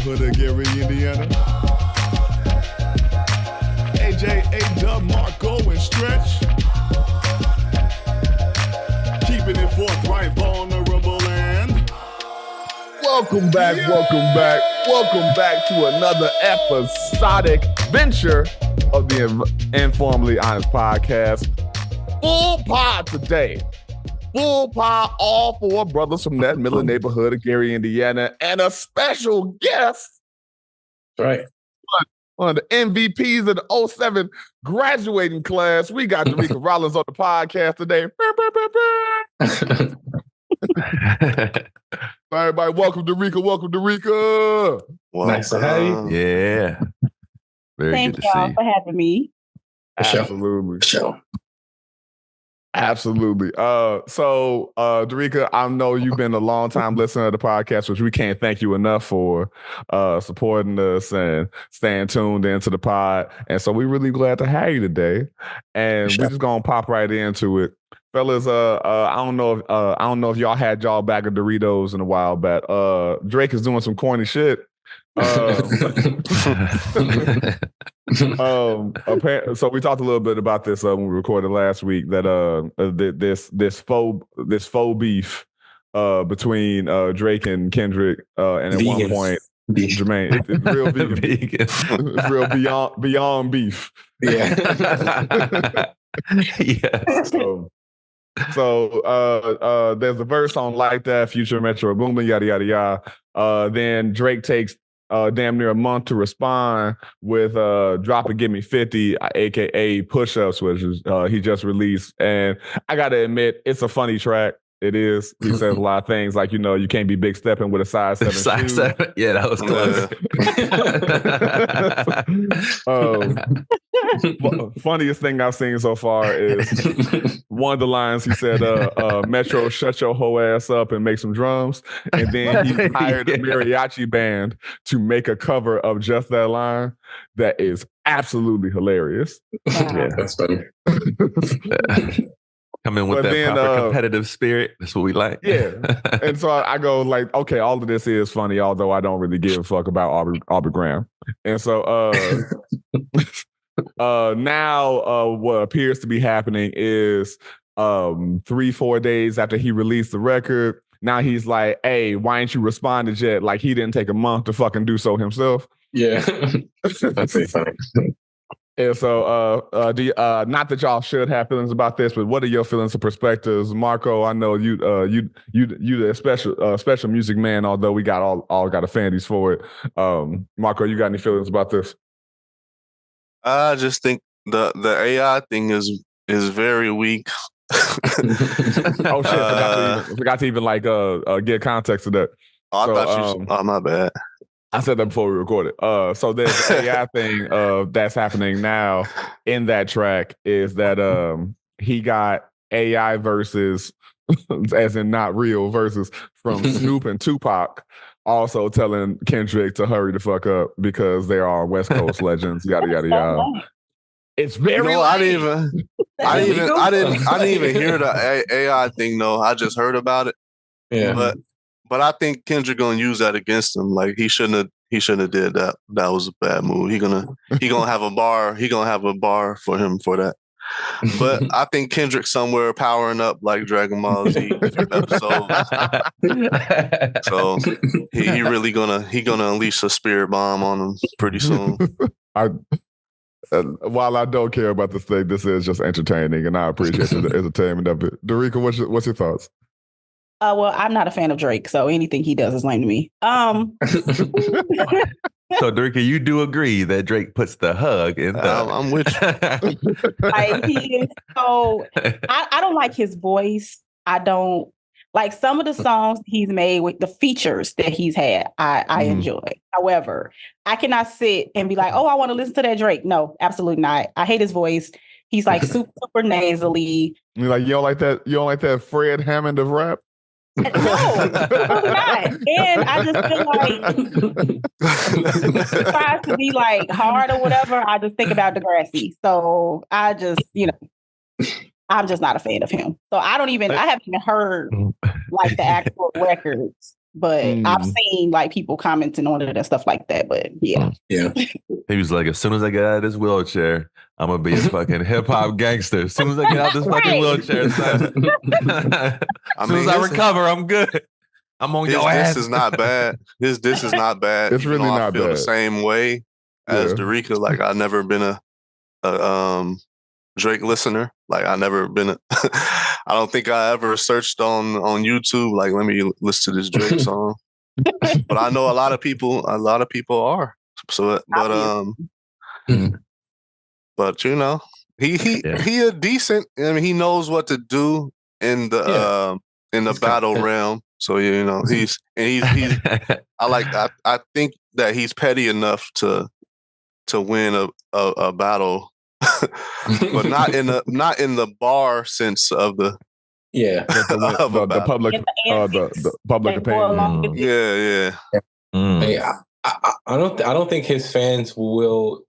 neighborhood of Gary, Indiana. AJ, A-Dub, Marco, and Stretch. Keeping it forthright, vulnerable, and welcome back to another episodic venture of the Informally Honest Podcast. Full pod today. Full pod, all four brothers from that middle neighborhood of Gary, Indiana, and a special guest. That's right. One of the MVPs of the 07 graduating class. We got Derreka Rollins on the podcast today. Everybody, welcome Derreka. Welcome Derreka. Nice to have you. Yeah. Very Thank good to y'all see. for having me. Absolutely. Sure. Absolutely. So Derreka, I know you've been a long time listener to the podcast, which we can't thank you enough for supporting us and staying tuned into the pod. And so we're really glad to have you today. And we're just gonna pop right into it. Fellas, I don't know if y'all had y'all bag of Doritos in a while back. Drake is doing some corny shit. So we talked a little bit about this when we recorded last week, that this faux beef between Drake and Kendrick, and at one point Jermaine, it's real vegan. It's real beyond beef. Yeah. Yeah. So there's a verse on Like That, Future, Metro Boomin, yada yada yada. Then Drake takes damn near a month to respond with Drop It Give Me 50, aka Push-Ups, which is he just released. And I gotta admit, it's a funny track. It is. He says a lot of things like, you can't be big stepping with a size 7 Size shoe. 7. Yeah, that was close. Funniest thing I've seen so far is one of the lines he said, Metro, shut your whole ass up and make some drums. And then he hired a mariachi band to make a cover of just that line. That is absolutely hilarious. Yeah, that's funny. Come in with that proper competitive spirit. That's what we like. Yeah. And so I go like, okay, all of this is funny, although I don't really give a fuck about Aubrey Graham. And so now what appears to be happening is 3-4 days after he released the record, now he's like, hey, why ain't you responded yet? Like he didn't take a month to fucking do so himself. Yeah. That's pretty funny. And so, not that y'all should have feelings about this, but what are your feelings and perspectives, Marco? I know you the special music man. Although we got all got affinities for it. Marco, you got any feelings about this? I just think the AI thing is very weak. Oh shit! Forgot to even like get context to that. Oh, I thought you. Oh, my bad. I said that before we recorded. So there's an AI thing that's happening now in that track is that he got AI verses, as in not real verses, from Snoop and Tupac, also telling Kendrick to hurry the fuck up because they are West Coast legends. Yada yada yada. It's very. I didn't even hear the AI thing though. I just heard about it. Yeah. But I think Kendrick gonna use that against him. Like he shouldn't have did that. That was a bad move. He gonna have a bar. He gonna have a bar for him for that. But I think Kendrick somewhere powering up like Dragon Ball Z episode. So he really gonna unleash a spirit bomb on him pretty soon. While I don't care about this thing, this is just entertaining, and I appreciate the entertainment of it. Derreka, what's your thoughts? Well, I'm not a fan of Drake, so anything he does is lame to me. So, Derreka, you do agree that Drake puts the hug in the... I'm with you. Like he is so... I don't like his voice. I don't... Like some of the songs he's made with the features that he's had, I enjoy. However, I cannot sit and be like, oh, I want to listen to that Drake. No, absolutely not. I hate his voice. He's like super nasally. You don't like that Fred Hammond of rap? No, absolutely not. And I just feel like it tries to be like hard or whatever. I just think about Degrassi. So I just, I'm just not a fan of him. So I haven't even heard like the actual records but I've seen like people commenting on it and stuff like that. But yeah. He was like, as soon as I get out of this wheelchair, I'm gonna be a fucking hip hop gangster. As soon as I get out this fucking wheelchair, son. As soon as I recover, I'm good. I'm on your ass. This is not bad. This is not bad. It's really not bad. I feel the same way as Derreka. Like I've never been a Drake listener. Like I never been I don't think I ever searched on YouTube like let me listen to this Drake song. But I know a lot of people are. So but you know, he a decent, I mean he knows what to do in the battle realm. So you know, he's I think that he's petty enough to win a battle. But not in the bar sense of the the public opinion. Yeah. Hey, I don't think his fans would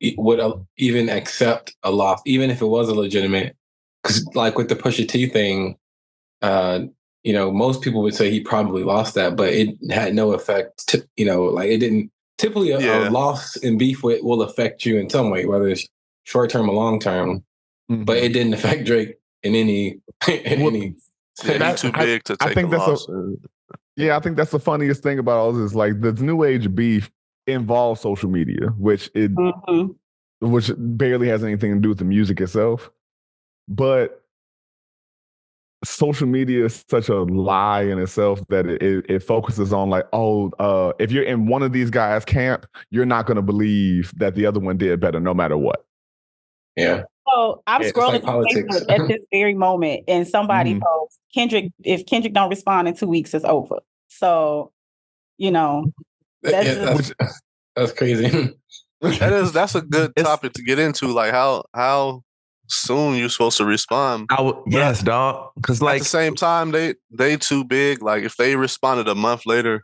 even accept a loss, even if it was a legitimate. Because like with the Pusha T thing, you know, most people would say he probably lost that, but it had no effect. Like it didn't. Typically, a loss in beef will affect you in some way, whether it's short term or long term. Mm-hmm. But it didn't affect Drake in any. He's too big to take a loss. I think that's the funniest thing about all this. Like the new age beef involves social media, which barely has anything to do with the music itself. But social media is such a lie in itself that it focuses on like, if you're in one of these guys' camp, you're not going to believe that the other one did better no matter what. Yeah. So I'm scrolling through Facebook at this very moment, and somebody posts Kendrick. If Kendrick don't respond in 2 weeks, it's over. So, you know, that's crazy. That's a good topic to get into. Like how soon you're supposed to respond? Yes, dog. Because like at the same time, they too big. Like if they responded a month later,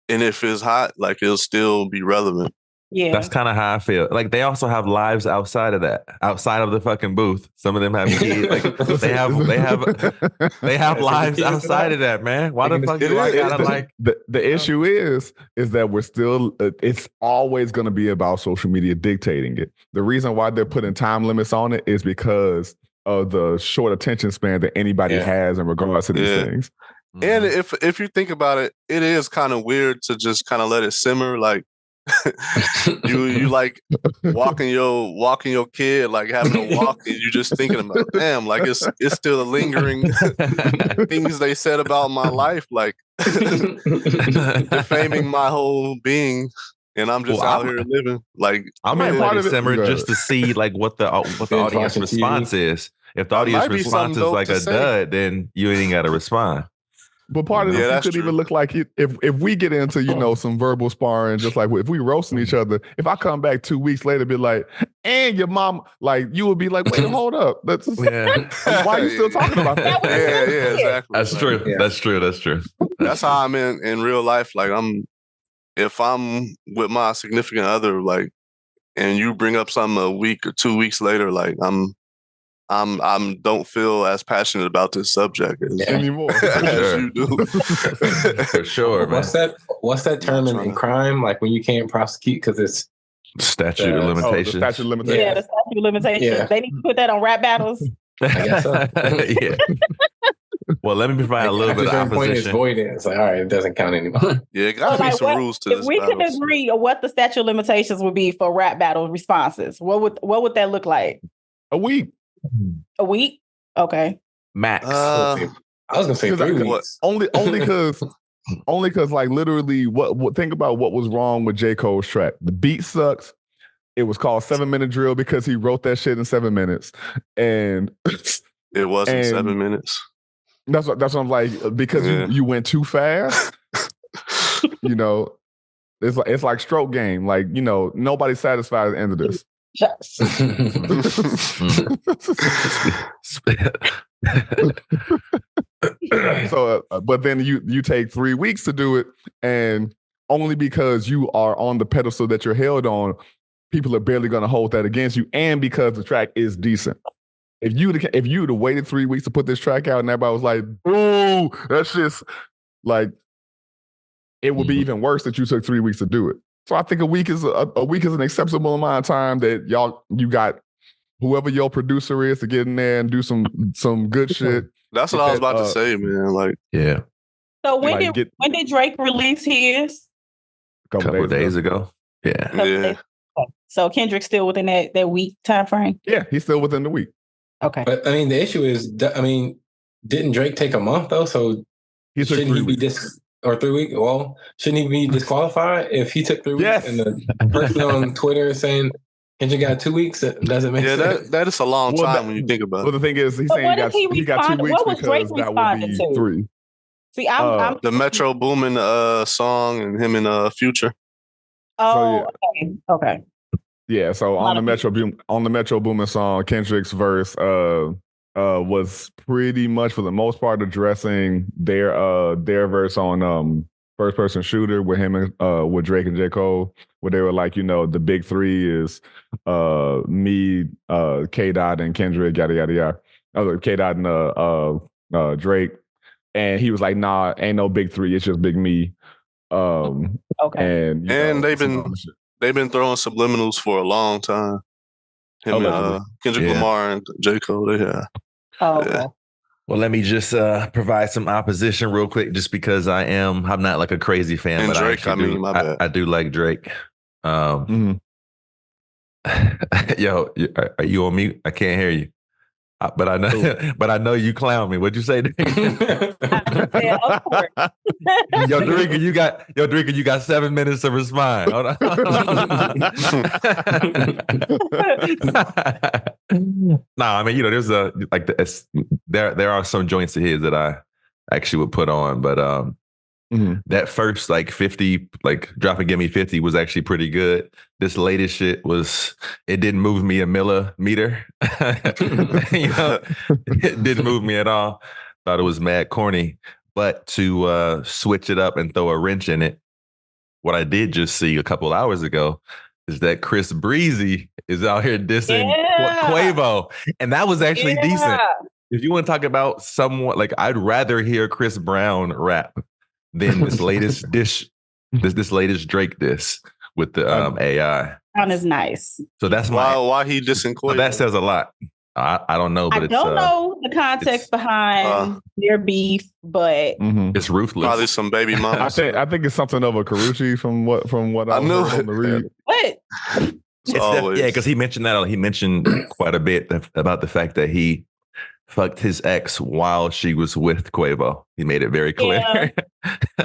and if it's hot, like it'll still be relevant. Yeah, that's kind of how I feel. Like they also have lives outside of that, outside of the fucking booth. Some of them have kids. Like they have lives outside of that, man. Why the fuck do I gotta like? The issue is that we're still. It's always going to be about social media dictating it. The reason why they're putting time limits on it is because of the short attention span that anybody has in regards to these things. And if you think about it, it is kind of weird to just kind of let it simmer, like. you like walking your kid, like having to walk, and you just thinking about, damn, like it's still lingering things they said about my life, like defaming my whole being, and I'm just out here living. Like I'm gonna let it simmer just to see like what the audience response is. If the audience response is like a dud, then you ain't got to respond. But part of this could even look like if we get into, some verbal sparring, just like if we roasting each other, if I come back 2 weeks later, be like, and your mom, like you would be like, wait, hold up. Why are you still talking about that? Yeah, exactly. That's true. Yeah. That's true. That's how I'm in real life. Like if I'm with my significant other, like, and you bring up something a week or 2 weeks later, like I'm don't feel as passionate about this subject anymore as you do. For sure, man. What's that term in crime? Like when you can't prosecute because it's statute of limitations. Yeah, the statute of limitations. Yeah. They need to put that on rap battles. I guess so. Yeah. Well, let me provide a little bit of opposition. Point is voided. It's like, all right, it doesn't count anymore. Yeah, it gotta be some rules to this. If we could agree on what the statute of limitations would be for rap battle responses, what would that look like? A week. A week? Okay. Max. I was gonna say 3 weeks. Only because like literally what think about what was wrong with J. Cole's track. The beat sucks. It was called 7 Minute Drill because he wrote that shit in 7 minutes. And it wasn't 7 minutes. That's what I'm like, because you went too fast. It's like stroke game. Like, nobody's satisfied at the end of this. So, but then you take 3 weeks to do it, and only because you are on the pedestal that you're held on, people are barely going to hold that against you, and because the track is decent. If you'd have waited 3 weeks to put this track out, and everybody was like, "Boo, that's just like," it would be even worse that you took 3 weeks to do it. So I think a week is an acceptable amount of time that you got whoever your producer is to get in there and do some good shit. That's what I was about to say, man. Like, yeah. So when did Drake release his? A couple days ago. Yeah. Yeah. So Kendrick's still within that week time frame? Yeah, he's still within the week. Okay. But I mean, the issue is, didn't Drake take a month though? So shouldn't he be or 3 weeks? Well, shouldn't he be disqualified if he took 3 weeks? Yes. And the person on Twitter is saying Kendrick got 2 weeks. That doesn't make sense. that is a long time when you think about it. Well, the thing is, he's saying he got 2 weeks because that would be 3. See, I'm the Metro Boomin song and him and Future. Oh, so, yeah. Okay. Yeah, so on the Metro Boomin song, Kendrick's verse was pretty much for the most part addressing their verse on First Person Shooter with him and with Drake and J. Cole, where they were like, the big three is me, K Dot, and Kendrick, yada yada yada. K Dot and Drake. And he was like, nah, ain't no big three, it's just big me. Okay. And they've been throwing subliminals for a long time. Him and Kendrick Lamar and J. Cole, they have. Oh, okay. Yeah. Well, let me just provide some opposition real quick, just because I'm not like a crazy fan, and but Drake, I do like Drake. Yo, are you on mute? I can't hear you. But I know you clown me. What'd you say? Yo, Derreka, you got 7 minutes to respond. Hold on. No, I mean, there's there are some joints of his that I actually would put on, but that first 50, Drop and Give Me 50 was actually pretty good. This latest shit it didn't move me a millimeter. It didn't move me at all. Thought it was mad corny. But to switch it up and throw a wrench in it, what I did just see a couple hours ago is that Chris Breezy is out here dissing Quavo. And that was actually decent. If you want to talk about someone, I'd rather hear Chris Brown rap than this latest this latest Drake diss with the AI. Brown is nice. So that's why he dissing Quavo. So that says a lot. I don't know, but I don't know the context behind their beef, but it's ruthless. Probably some baby mamas. I think it's something of a Karuchi from what I knew on the read. What? Because he mentioned that. He mentioned quite a bit about the fact that he fucked his ex while she was with Quavo. He made it very clear.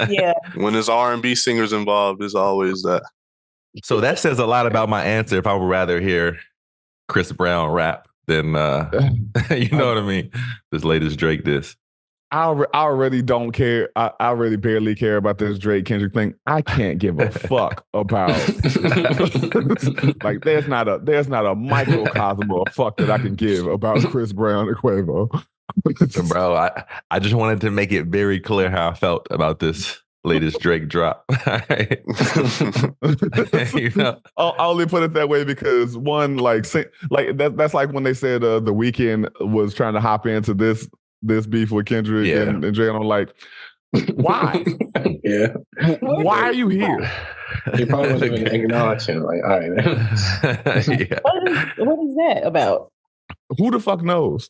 Yeah. When there's R&B singers involved, there's always that. So that says a lot about my answer. If I would rather hear Chris Brown rap than, you know what I mean? This latest Drake diss. I already don't care. I already barely care about this Drake Kendrick thing. I can't give a fuck about there's not a microcosm or a fuck that I can give about Chris Brown and Quavo. Bro, I just wanted to make it very clear how I felt about this latest Drake drop. I only put it that way because one, that's like when they said The Weeknd was trying to hop into this beef with Kendrick and Jay, and I'm like, why? Why are you here? You probably wasn't even acknowledging. All right, man. What is that about? Who the fuck knows?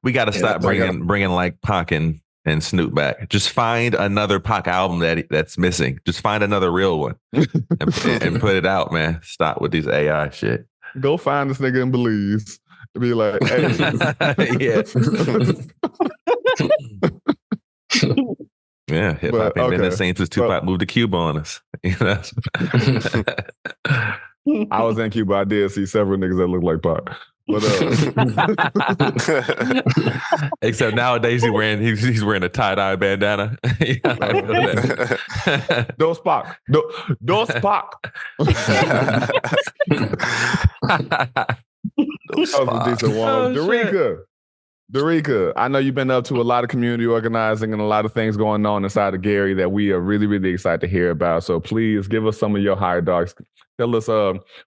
We got to stop bringing like Pac and Snoop back. Just find another Pac album that's missing. Just find another real one and put it out, man. Stop with these AI shit. Go find this nigga in Belize. Be like, hey. Yeah, hip hop ain't been the same since Tupac moved to Cuba on us. I was in Cuba. I did see several niggas that look like Pac. But except nowadays he's wearing a tie-dye bandana. Dos Pac. Dos Pac. That was a decent one. Derreka, I know you've been up to a lot of community organizing and a lot of things going on inside of Gary that we are really, really excited to hear about. So please give us some of your higher dogs. Tell us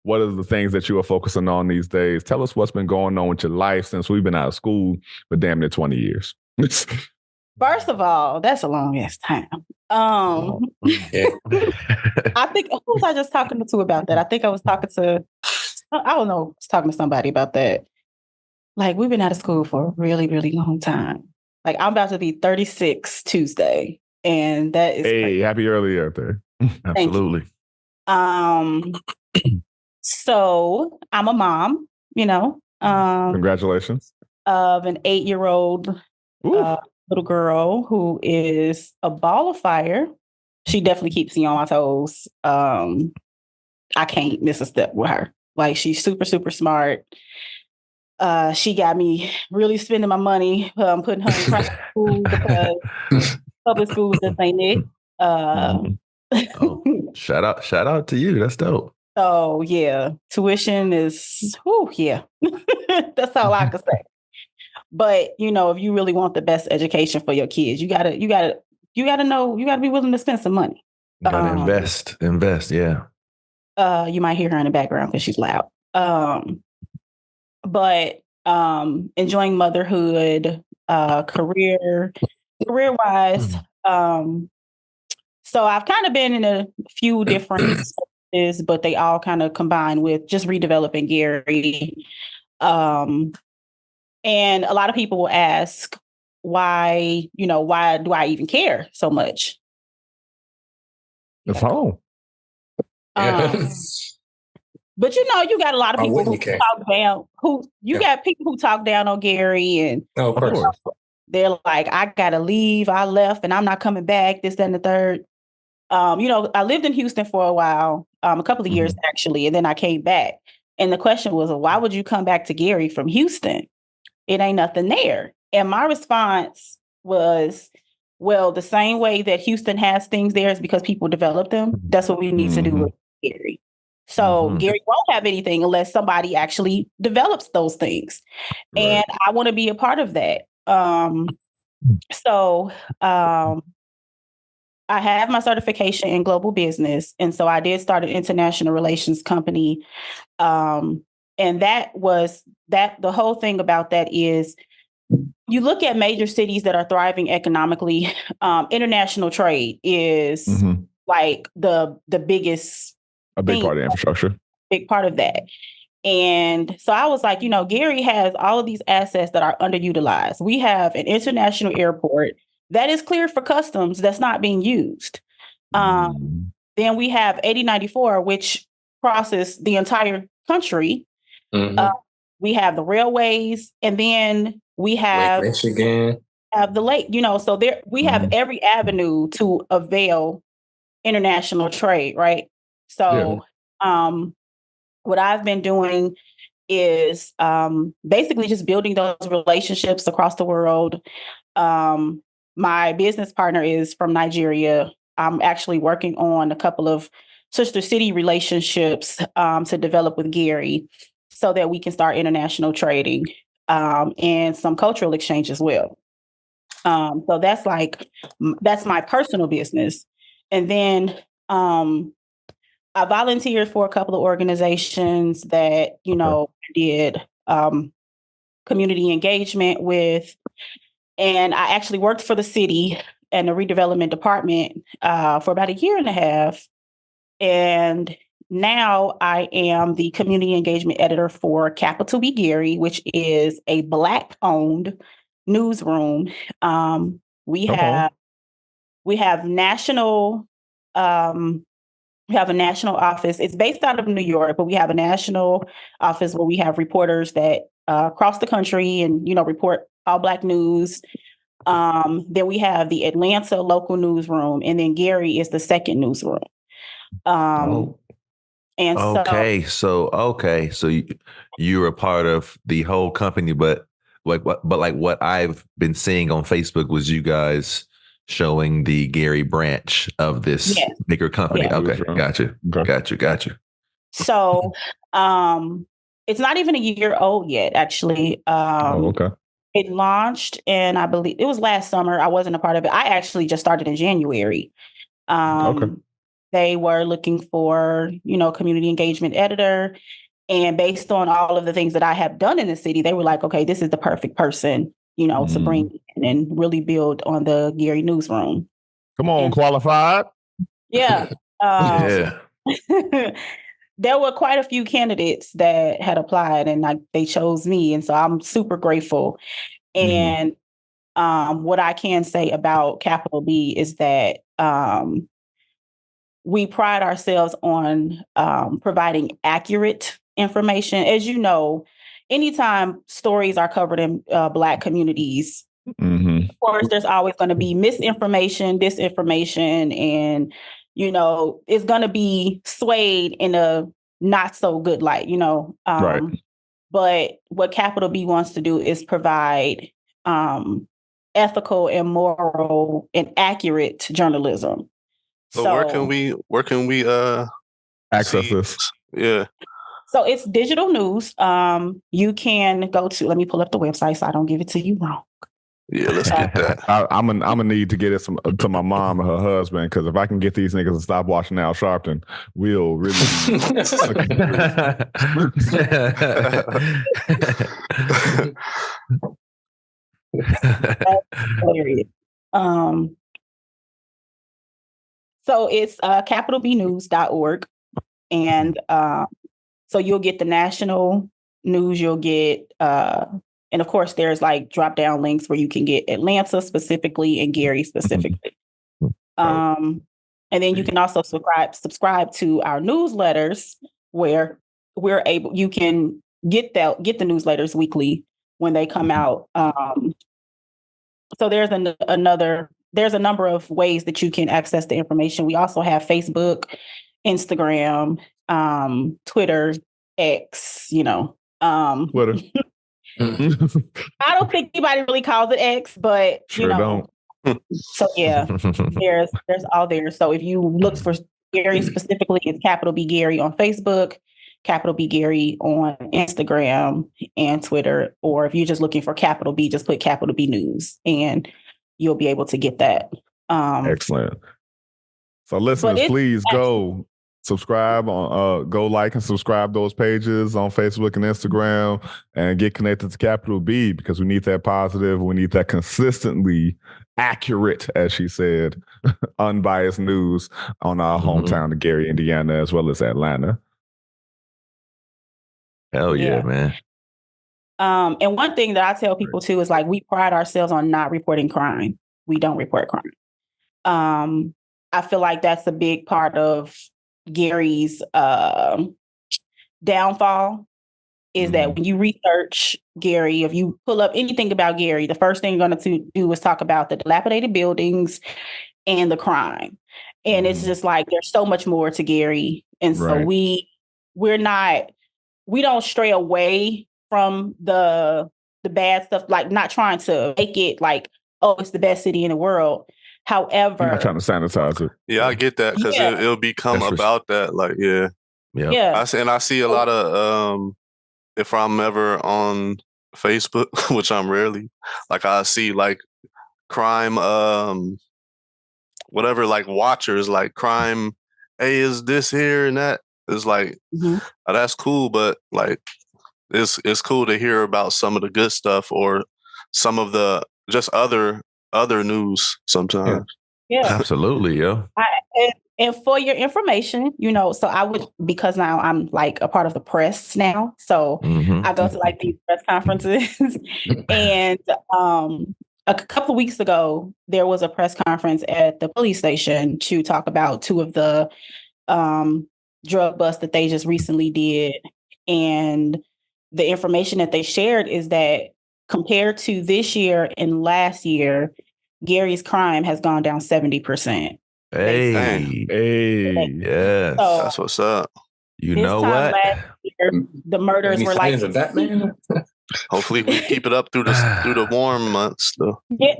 what are the things that you are focusing on these days. Tell us what's been going on with your life since we've been out of school for damn near 20 years. First of all, that's a long ass time. Yeah. I think who was I just talking to about that? I think I was talking to I don't know, I was talking to somebody about that. Like we've been out of school for a really, really long time. Like I'm about to be 36 Tuesday. And that is crazy. Happy early out there. Absolutely. So I'm a mom, Congratulations. Of an 8-year-old little girl who is a ball of fire. She definitely keeps me on my toes. I can't miss a step with her. Like she's super, super smart. She got me really spending my money, putting her in private school because public schools just ain't it. Shout out to you. That's dope. So yeah, tuition is, yeah. That's all I can say. But if you really want the best education for your kids, you gotta know, you gotta be willing to spend some money. You gotta invest. Yeah. You might hear her in the background because she's loud. But enjoying motherhood, career-wise. So I've kind of been in a few different spaces, but they all kind of combine with just redeveloping Gary. And a lot of people will ask, why do I even care so much? It's home. But you got a lot of people who talk down. Got people who talk down on Gary, and of course. They're like, I gotta leave. I left, and I'm not coming back. This, that, and the third. I lived in Houston for a while, a couple of years actually, and then I came back. And the question was, why would you come back to Gary from Houston? It ain't nothing there. And my response was, well, the same way that Houston has things there is because people develop them. That's what we need to do with Gary. So Gary won't have anything unless somebody actually develops those things. Right. And I want to be a part of that. So I have my certification in global business. And so I did start an international relations company. And the whole thing about that is you look at major cities that are thriving economically, international trade is like the biggest. A big part of infrastructure. Big part of that. And so I was like, Gary has all of these assets that are underutilized. We have an international airport that is cleared for customs that's not being used. Then we have 8094, which crosses the entire country. We have the railways, and then we have Lake Michigan. Have the lake, so there we have every avenue to avail international trade, right? So what I've been doing is basically just building those relationships across the world. My business partner is from Nigeria. I'm actually working on a couple of sister city relationships to develop with Gary so that we can start international trading and some cultural exchange as well. So that's my personal business. And then I volunteered for a couple of organizations that, did community engagement with. And I actually worked for the city and the redevelopment department for about 1.5 years. And now I am the community engagement editor for Capital B Gary, which is a Black-owned newsroom. We have national. We have a national office. It's based out of New York, but we have a national office where we have reporters that cross the country and, report all Black news. Then we have the Atlanta local newsroom, and then Gary is the second newsroom. So you're a part of the whole company, but what I've been seeing on Facebook was you guys showing the Gary branch of this bigger company. Yeah. Okay, got you. So it's not even 1 year old yet, actually. It launched, and I believe it was last summer. I wasn't a part of it. I actually just started in January. They were looking for, community engagement editor. And based on all of the things that I have done in the city, they were like, okay, this is the perfect person to bring in and really build on the Gary newsroom. Come on, qualified. Yeah. Yeah. There were quite a few candidates that had applied, and they chose me, and so I'm super grateful. And what I can say about Capital B is that we pride ourselves on providing accurate information. As you know, anytime stories are covered in Black communities, of course, there's always going to be misinformation, disinformation, and, it's going to be swayed in a not so good light, Right. But what Capital B wants to do is provide ethical and moral and accurate journalism. So where can we access see this? Yeah. So it's digital news. You can go to, let me pull up the website so I don't give it to you wrong. Yeah, let's get that. I'm gonna need to get it to my mom and her husband, because if I can get these niggas to stop watching Al Sharpton, we'll really hilarious. So it's capitalbnews.org. And so you'll get the national news, you'll get, and of course, there's like drop down links where you can get Atlanta specifically and Gary specifically. And then you can also subscribe to our newsletters, where you can get the newsletters weekly when they come out. So there's there's a number of ways that you can access the information. We also have Facebook, Instagram, Twitter, X, Twitter. I don't think anybody really calls it X, but don't. So yeah, there's all there. So if you look for Gary specifically, it's Capital B Gary on Facebook, Capital B Gary on Instagram and Twitter. Or if you're just looking for Capital B, just put Capital B News and you'll be able to get that. Excellent. So listeners, please go subscribe go like and subscribe those pages on Facebook and Instagram, and get connected to Capital B, because we need that positive, we need that consistently accurate, as she said, unbiased news on our hometown of Gary, Indiana, as well as Atlanta. Hell yeah, man. And one thing that I tell people too is, like, we pride ourselves on not reporting crime. We don't report crime. I feel like that's a big part of Gary's downfall, is that when you research Gary, if you pull up anything about Gary, the first thing you're going to do is talk about the dilapidated buildings and the crime. And it's just like, there's so much more to Gary. And so we don't stray away from the bad stuff, like not trying to make it like, oh, it's the best city in the world. However, you're not trying to sanitize it. Yeah, I get that, because it'll become about that. Like, yeah. I see a lot of if I'm ever on Facebook, which I'm rarely, like I see like crime, whatever, like watchers, like crime. Hey, is this here and that? It's like, oh, that's cool, but like it's cool to hear about some of the good stuff or some of the just other news sometimes. Yeah, absolutely, yo. And for your information, so I would, because now I'm like a part of the press now, so I go to like these press conferences, and a couple of weeks ago there was a press conference at the police station to talk about two of the drug busts that they just recently did, and the information that they shared is that compared to this year and last year, Gary's crime has gone down 70%. Hey, yes. So that's what's up. You know what? Last year, the murders were like that, man. Hopefully we keep it up through the warm months, though. Yeah.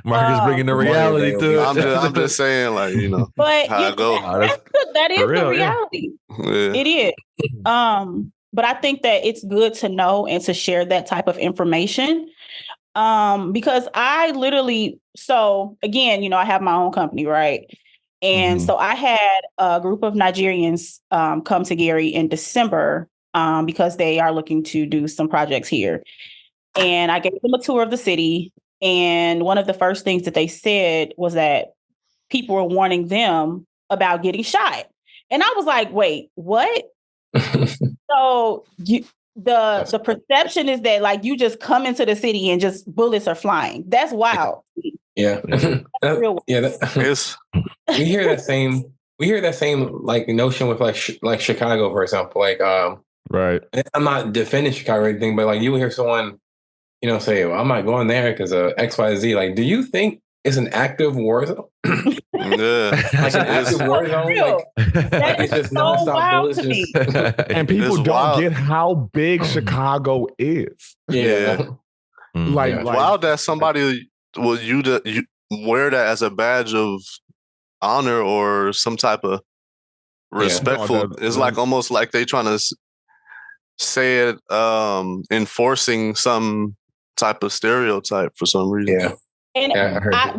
Mark is bringing the reality to it. I'm just saying, like, but how it go. That is the reality. Yeah. It is. But I think that it's good to know and to share that type of information. Because I literally, so again, I have my own company, right? And so I had a group of Nigerians come to Gary in December because they are looking to do some projects here. And I gave them a tour of the city. And one of the first things that they said was that people were warning them about getting shot. And I was like, wait, what? So the perception is that like you just come into the city and just bullets are flying. That's wild. Yeah. We hear that same like notion with like Chicago, for example. Like right. I'm not defending Chicago or anything, but like you will hear someone, say, well, I'm not going there because of XYZ. Like, do you think it's an active war zone? Like an active war zone? Like, it's just so wild to me. And people don't get how big Chicago is. Yeah. Like wild that somebody will you wear that as a badge of honor or some type of respectful. It's like almost like they trying to say it enforcing some type of stereotype for some reason. Yeah. And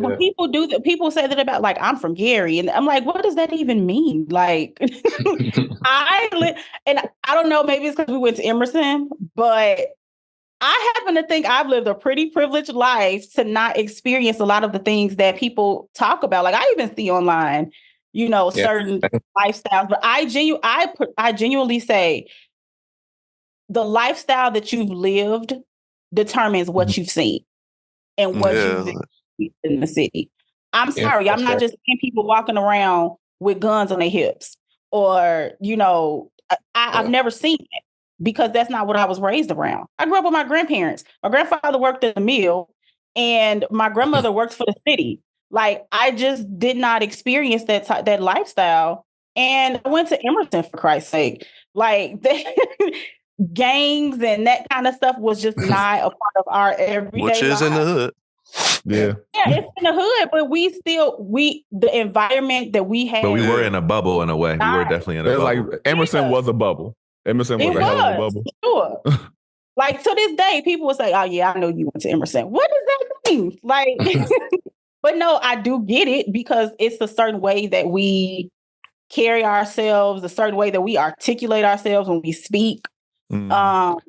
when people do that, people say that about like, I'm from Gary. And I'm like, what does that even mean? Like, and I don't know, maybe it's because we went to Emerson, but I happen to think I've lived a pretty privileged life to not experience a lot of the things that people talk about. Like I even see online, certain lifestyles, but I genuinely say the lifestyle that you've lived determines what you've seen and what you've seen in the city. I'm sorry, I'm not just seeing people walking around with guns on their hips or, I've never seen it because that's not what I was raised around. I grew up with my grandparents. My grandfather worked at the mill and my grandmother worked for the city. Like I just did not experience that lifestyle. And I went to Emerson for Christ's sake. Like gangs and that kind of stuff was just not a part of our everyday Which is lives. in the hood. Yeah, it's in the hood, but the environment that we had. But we were in a bubble in a way. We were definitely in a bubble. Like Emerson was a bubble. Emerson was a hell of a bubble. Sure. Like to this day, people will say, "Oh yeah, I know you went to Emerson." What does that mean? Like, but no, I do get it because it's a certain way that we carry ourselves, a certain way that we articulate ourselves when we speak. Because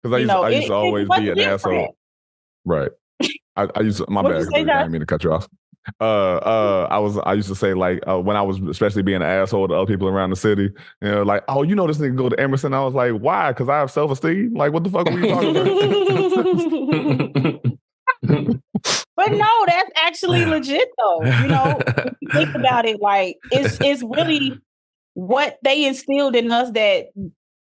I used to always be an asshole. Right. I used to, my bad. I didn't mean to cut you off. I used to say like when I was especially being an asshole to other people around the city, like, oh, this nigga go to Emerson. I was like, why? Because I have self-esteem. Like, what the fuck were you talking about? But no, that's actually legit though. When you think about it, like it's really what they instilled in us that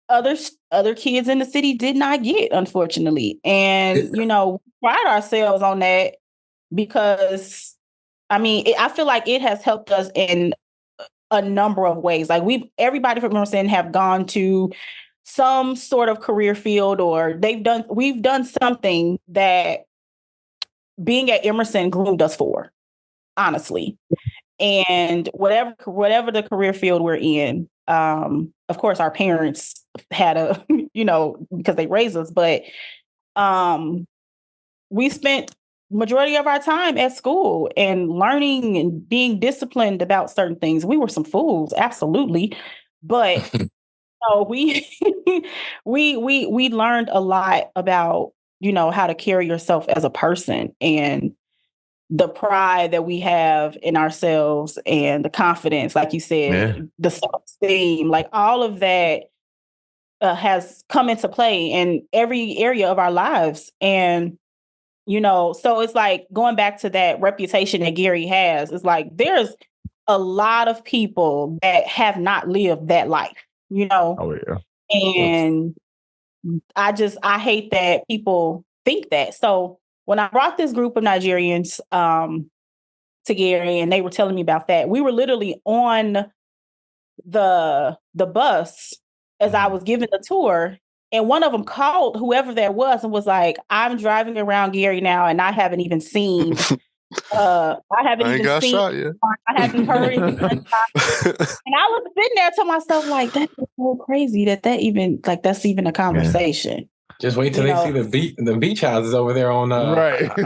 other kids in the city did not get, unfortunately. And, we pride ourselves on that because, I feel like it has helped us in a number of ways. Like everybody from Emerson have gone to some sort of career field or we've done something that being at Emerson groomed us for, honestly. And whatever the career field we're in, of course, our parents had because they raised us, but we spent majority of our time at school and learning and being disciplined about certain things. We were some fools, absolutely, but we we learned a lot about how to carry yourself as a person and the pride that we have in ourselves and the confidence, like you said, the self-esteem, like all of that has come into play in every area of our lives. And, so it's like going back to that reputation that Gary has, it's like there's a lot of people that have not lived that life, Oh, yeah. And I hate that people think that. So when I brought this group of Nigerians to Gary and they were telling me about that, we were literally on the bus as I was giving the tour, and one of them called whoever that was and was like, "I'm driving around Gary now, and I haven't even seen. I haven't heard anything." And I was sitting there to myself like, "That's so crazy that even like that's even a conversation." Yeah. Just wait till they see the beach houses over there on right.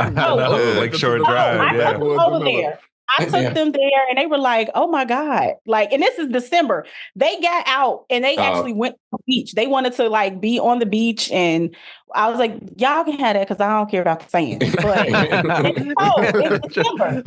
Lakeshore Drive. I took them over there. I took them there and they were like, oh my God. Like, and this is December. They got out and they actually went to the beach. They wanted to like be on the beach. And I was like, y'all can have that because I don't care about the sand. But it's December.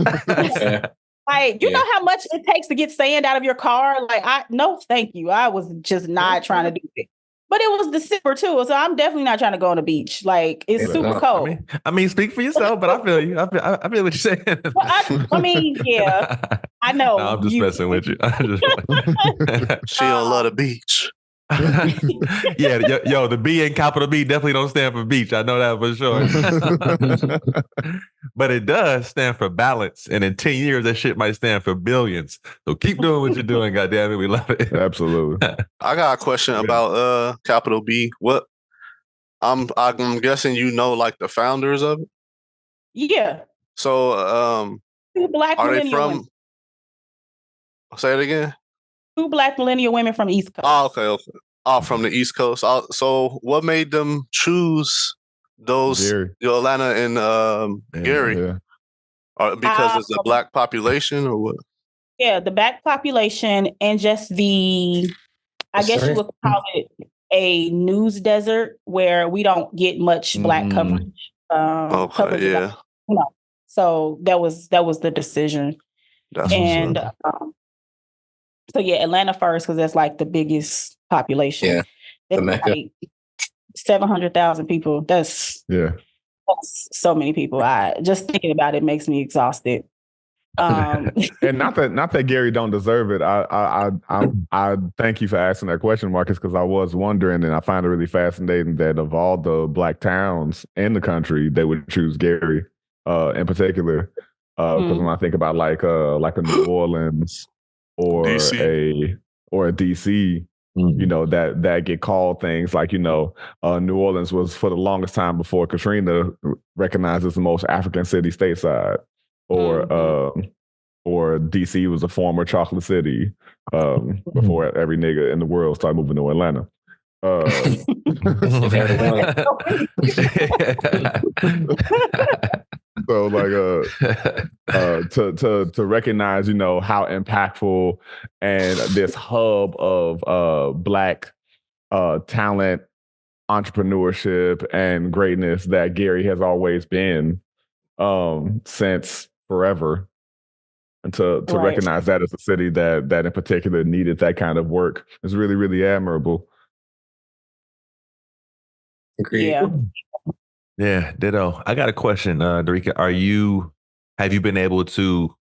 Like, you know how much it takes to get sand out of your car? Like, no, thank you. I was just not trying to do it. But it was December too, so I'm definitely not trying to go on the beach. Like, it's super cold. I mean, speak for yourself, but I feel you. I feel what you're saying. Well, I mean, yeah, I know. No, I'm just messing with you. She don't love the beach. Yeah, yo, the B in capital B definitely don't stand for beach. I know that for sure. But it does stand for balance. And in 10 years, that shit might stand for billions. So keep doing what you're doing, goddammit. We love it. Absolutely. I got a question about capital B. What I'm guessing you know like the founders of it? Yeah. So two black are they millennial from women. Say it again? 2 black millennial women from East Coast. Oh, okay. Oh, from the East Coast. So what made them choose those Atlanta and Gary? Yeah. Because it's a black population or what? Yeah, the black population and just I guess you would call it a news desert where we don't get much black coverage. Okay, yeah. So that was the decision. That's and so yeah, Atlanta first because that's like the biggest population. Yeah, the Mecca. Like 700,000 people. That's so many people. I just thinking about it makes me exhausted. And not that Gary don't deserve it. I thank you for asking that question, Marcus, because I was wondering, and I find it really fascinating that of all the black towns in the country, they would choose Gary in particular. Because when I think about like a New Orleans or DC. a DC, you know, that get called things like, you know, New Orleans was for the longest time before Katrina recognized as the most African city stateside. Or DC was a former chocolate city before every nigga in the world started moving to Atlanta. So like to recognize, you know, how impactful and this hub of black talent, entrepreneurship, and greatness that Gary has always been since forever, and to recognize that as a city that in particular needed that kind of work is really, really admirable. Agreed. Yeah, ditto. I got a question, Derreka. Have you been able to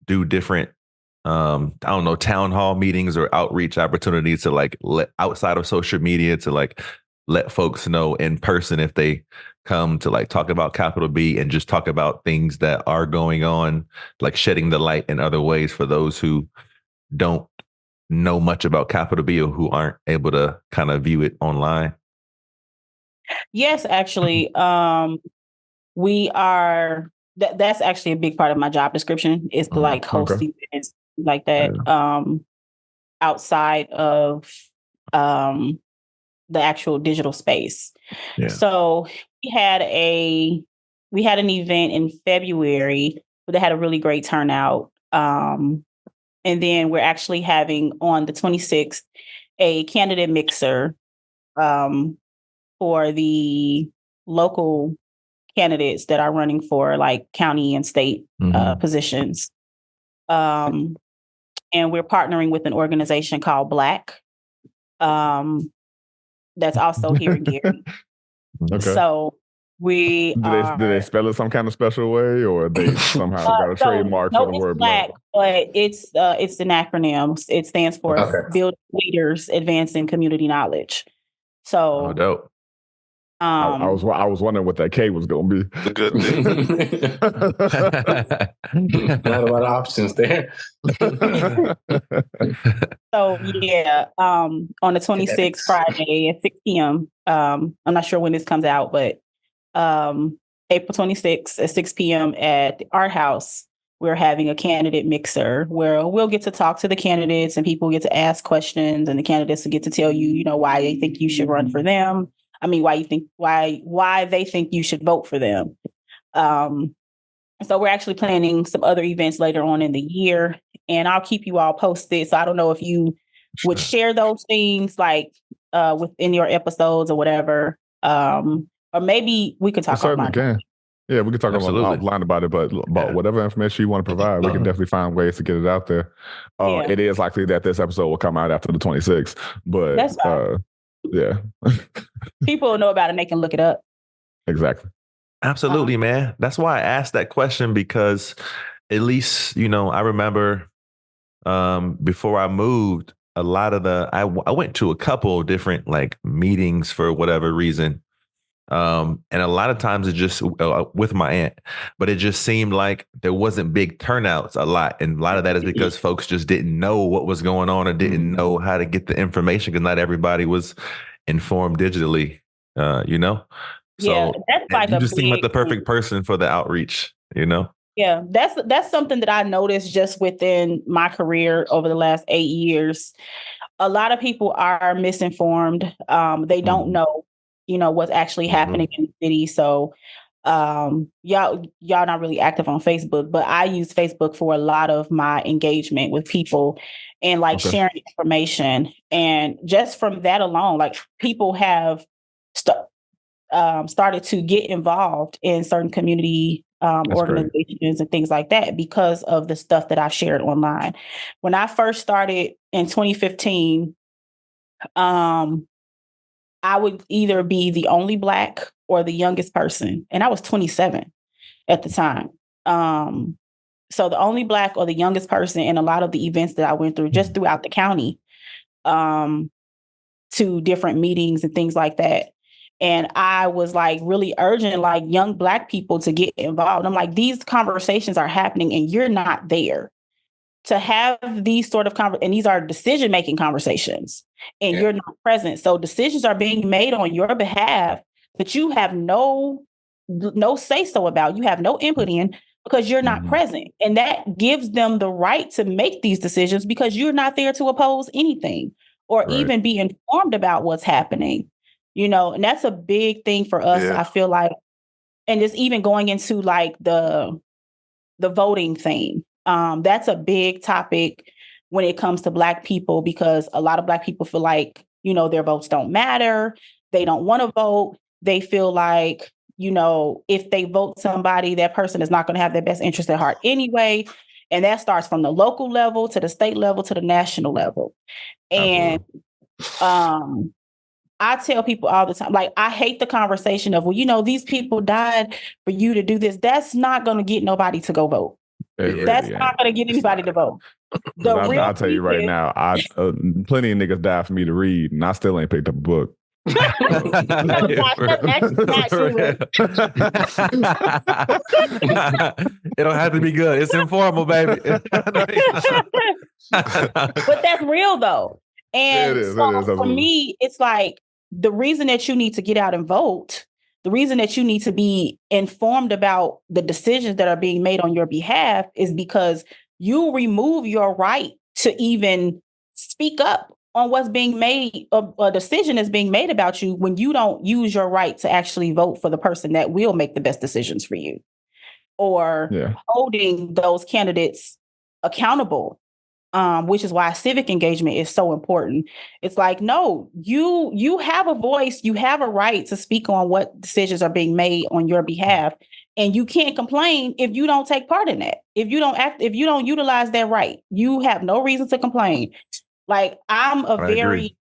do different I don't know, town hall meetings or outreach opportunities to like let outside of social media to like let folks know in person if they come to like talk about capital B and just talk about things that are going on, like shedding the light in other ways for those who don't know much about capital B or who aren't able to kind of view it online? Yes, actually. We are that's actually a big part of my job description is to like host events like that outside of the actual digital space. Yeah. So we had an event in February that had a really great turnout. And then we're actually having on the 26th a candidate mixer for the local candidates that are running for like county and state positions. And we're partnering with an organization called Black. That's also here in Gary. Okay. So do they spell it some kind of special way, or they somehow got a trademark for the word Black? But it's an acronym. It stands for Build Leaders Advancing Community Knowledge. So dope. I was wondering what that K was going to be. A good thing. Not a lot of options there. So yeah, on the 26th Friday at 6 p.m. I'm not sure when this comes out, but April 26th at 6 p.m. at the Art House, we're having a candidate mixer where we'll get to talk to the candidates and people get to ask questions, and the candidates will get to tell you, you know, why they think you should run for them. I mean, why they think you should vote for them. And So we're actually planning some other events later on in the year, and I'll keep you all posted. So I don't know if you would share those things like within your episodes or whatever. Or maybe we could talk certainly offline. can. Yeah, we could talk offline about it, but whatever information you want to provide, we can definitely find ways to get it out there. It is likely that this episode will come out after the 26th, but that's fine. Yeah. People will know about it and they can look it up. Exactly. Absolutely, man. That's why I asked that question, because at least, I remember before I moved, a lot of I went to a couple of different like meetings for whatever reason. And a lot of times it just with my aunt, but it just seemed like there wasn't big turnouts a lot. And a lot of that is because folks just didn't know what was going on or didn't know how to get the information, because not everybody was informed digitally, So that's like you just seem like the perfect person for the outreach, Yeah, that's something that I noticed just within my career over the last 8 years. A lot of people are misinformed. They don't know, what's actually happening in the city. So y'all not really active on Facebook, but I use Facebook for a lot of my engagement with people and like sharing information. And just from that alone, like people have started to get involved in certain community organizations and things like that because of the stuff that I shared online. When I first started in 2015, I would either be the only Black or the youngest person. And I was 27 at the time. So the only Black or the youngest person in a lot of the events that I went through just throughout the county, to different meetings and things like that. And I was like really urging like young Black people to get involved. I'm like, these conversations are happening and you're not there to have these sort of and these are decision-making conversations and you're not present. So decisions are being made on your behalf that you have no say-so about. You have no input in because you're not present. And that gives them the right to make these decisions because you're not there to oppose anything or even be informed about what's happening. And that's a big thing for us, I feel like. And just even going into like the voting thing. That's a big topic when it comes to Black people, because a lot of Black people feel like, their votes don't matter. They don't want to vote. They feel like, if they vote somebody, that person is not going to have their best interest at heart anyway. And that starts from the local level to the state level to the national level. And I tell people all the time, like, I hate the conversation of, well, these people died for you to do this. That's not going to get nobody to go vote. That's not going to get anybody to vote. I'll tell you right now, plenty of niggas died for me to read, and I still ain't picked up a book. It don't have to be good. It's informal, baby. But that's real though. And it is, for me, it's like the reason that you need to get out and vote, the reason that you need to be informed about the decisions that are being made on your behalf is because you remove your right to even speak up on what's being made, a decision is being made about you when you don't use your right to actually vote for the person that will make the best decisions for you, or holding those candidates accountable, which is why civic engagement is so important. It's like, no, you have a voice, you have a right to speak on what decisions are being made on your behalf, and you can't complain if you don't take part in that. If you don't utilize that right, you have no reason to complain. Like, I'm a very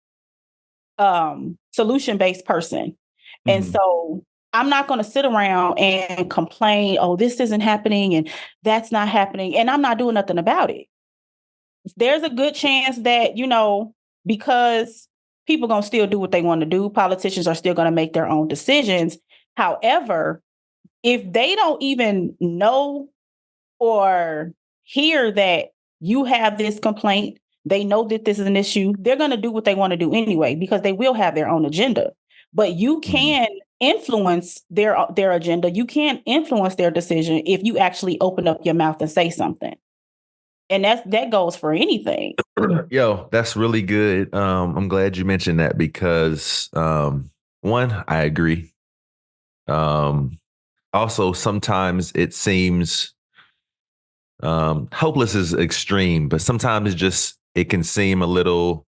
solution-based person. And so I'm not going to sit around and complain, oh, this isn't happening and that's not happening, and I'm not doing nothing about it. There's a good chance that, because people going to still do what they want to do, politicians are still going to make their own decisions. However, if they don't even know or hear that you have this complaint, they know that this is an issue, they're going to do what they want to do anyway, because they will have their own agenda. But you can influence their agenda. You can influence their decision if you actually open up your mouth and say something. And that goes for anything. Yo, that's really good. I'm glad you mentioned that because one, I agree. also sometimes it seems hopeless is extreme, but sometimes it can seem a little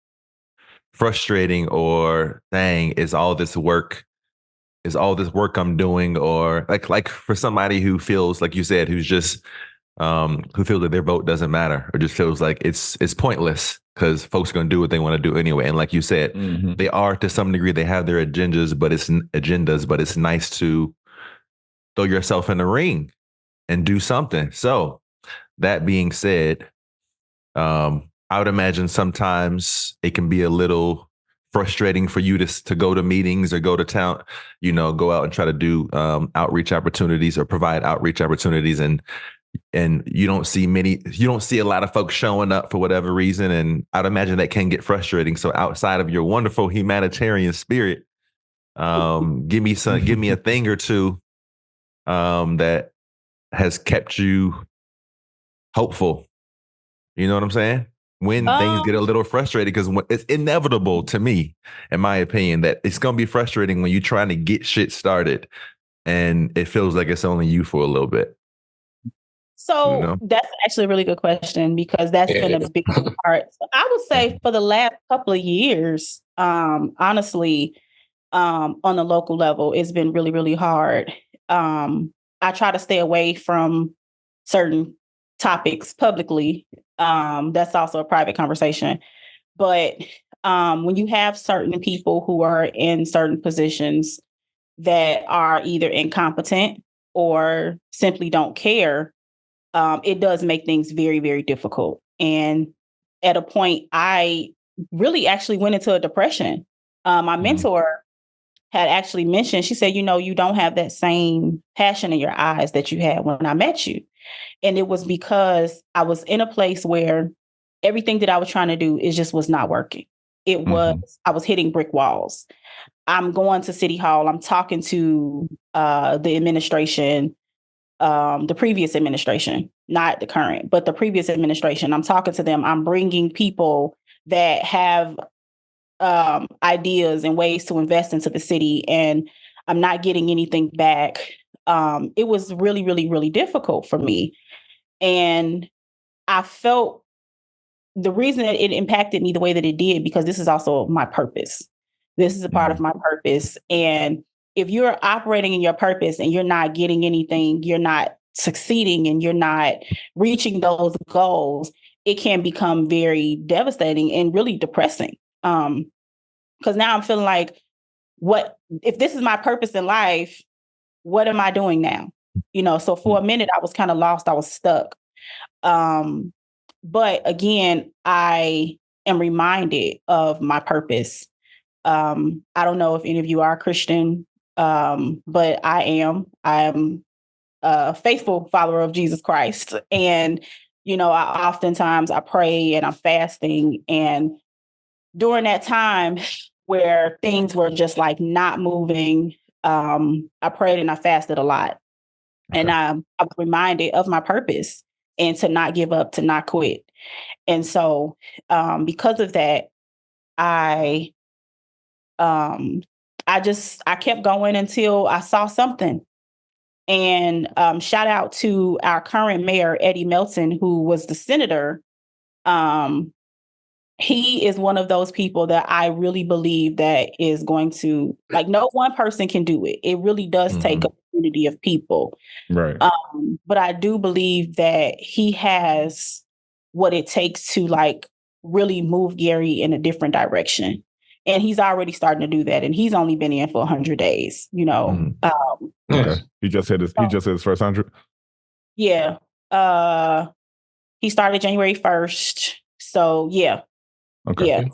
frustrating, or dang, is all this work I'm doing, or like for somebody who feels like you said, who's just who feels that their vote doesn't matter, or just feels like it's pointless because folks are going to do what they want to do anyway. And like you said, they are, to some degree, they have their agendas, but it's nice to throw yourself in the ring and do something. So that being said, I would imagine sometimes it can be a little frustrating for you to go to meetings or go to town, go out and try to do outreach opportunities or provide outreach opportunities, and you don't see a lot of folks showing up for whatever reason. And I'd imagine that can get frustrating. So outside of your wonderful humanitarian spirit, give me a thing or two that has kept you hopeful. You know what I'm saying? When things get a little frustrated, because it's inevitable, to me, in my opinion, that it's going to be frustrating when you're trying to get shit started and it feels like it's only you for a little bit. So that's actually a really good question, because that's been a big part. So I would say for the last couple of years, honestly, on the local level, it's been really, really hard. I try to stay away from certain topics publicly. That's also a private conversation. But when you have certain people who are in certain positions that are either incompetent or simply don't care, it does make things very, very difficult. And at a point, I really actually went into a depression. My mentor had actually mentioned, she said, you don't have that same passion in your eyes that you had when I met you. And it was because I was in a place where everything that I was trying to do was not working. I was hitting brick walls. I'm going to City Hall. I'm talking to the administration, the previous administration, not the current, but the previous administration. I'm talking to them. I'm bringing people that have ideas and ways to invest into the city, and I'm not getting anything back. It was really, really, really difficult for me. And I felt the reason that it impacted me the way that it did, because this is also my purpose. This is a part of my purpose. And if you're operating in your purpose and you're not getting anything, you're not succeeding, and you're not reaching those goals, it can become very devastating and really depressing. Because now I'm feeling like, what if this is my purpose in life? What am I doing now? So for a minute, I was kind of lost. I was stuck. But again, I am reminded of my purpose. I don't know if any of you are Christian, but I am. I am a faithful follower of Jesus Christ. And, oftentimes I pray and I'm fasting. And during that time where things were just like not moving, I prayed and I fasted a lot. Okay. And I was reminded of my purpose and to not give up, to not quit. And so because of that, I kept going until I saw something. And shout out to our current mayor, Eddie Melton, who was the senator. He is one of those people that I really believe that is going to, like, no one person can do it. It really does take a community of people. Right. But I do believe that he has what it takes to really move Gary in a different direction. And he's already starting to do that. And he's only been in for 100 days, Okay. He just hit his first 100. Yeah. He started January 1st. So yeah. Okay. Yeah.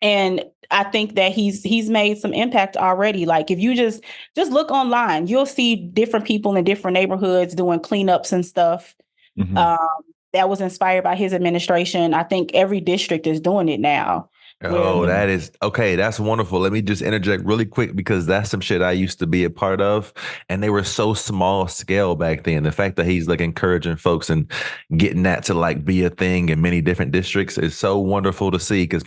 And I think that he's made some impact already. Like, if you just look online, you'll see different people in different neighborhoods doing cleanups and stuff. That was inspired by his administration. I think every district is doing it now. Oh, that is okay. That's wonderful. Let me just interject really quick, because that's some shit I used to be a part of, and they were so small scale back then. The fact that he's encouraging folks and getting that to be a thing in many different districts is so wonderful to see. Because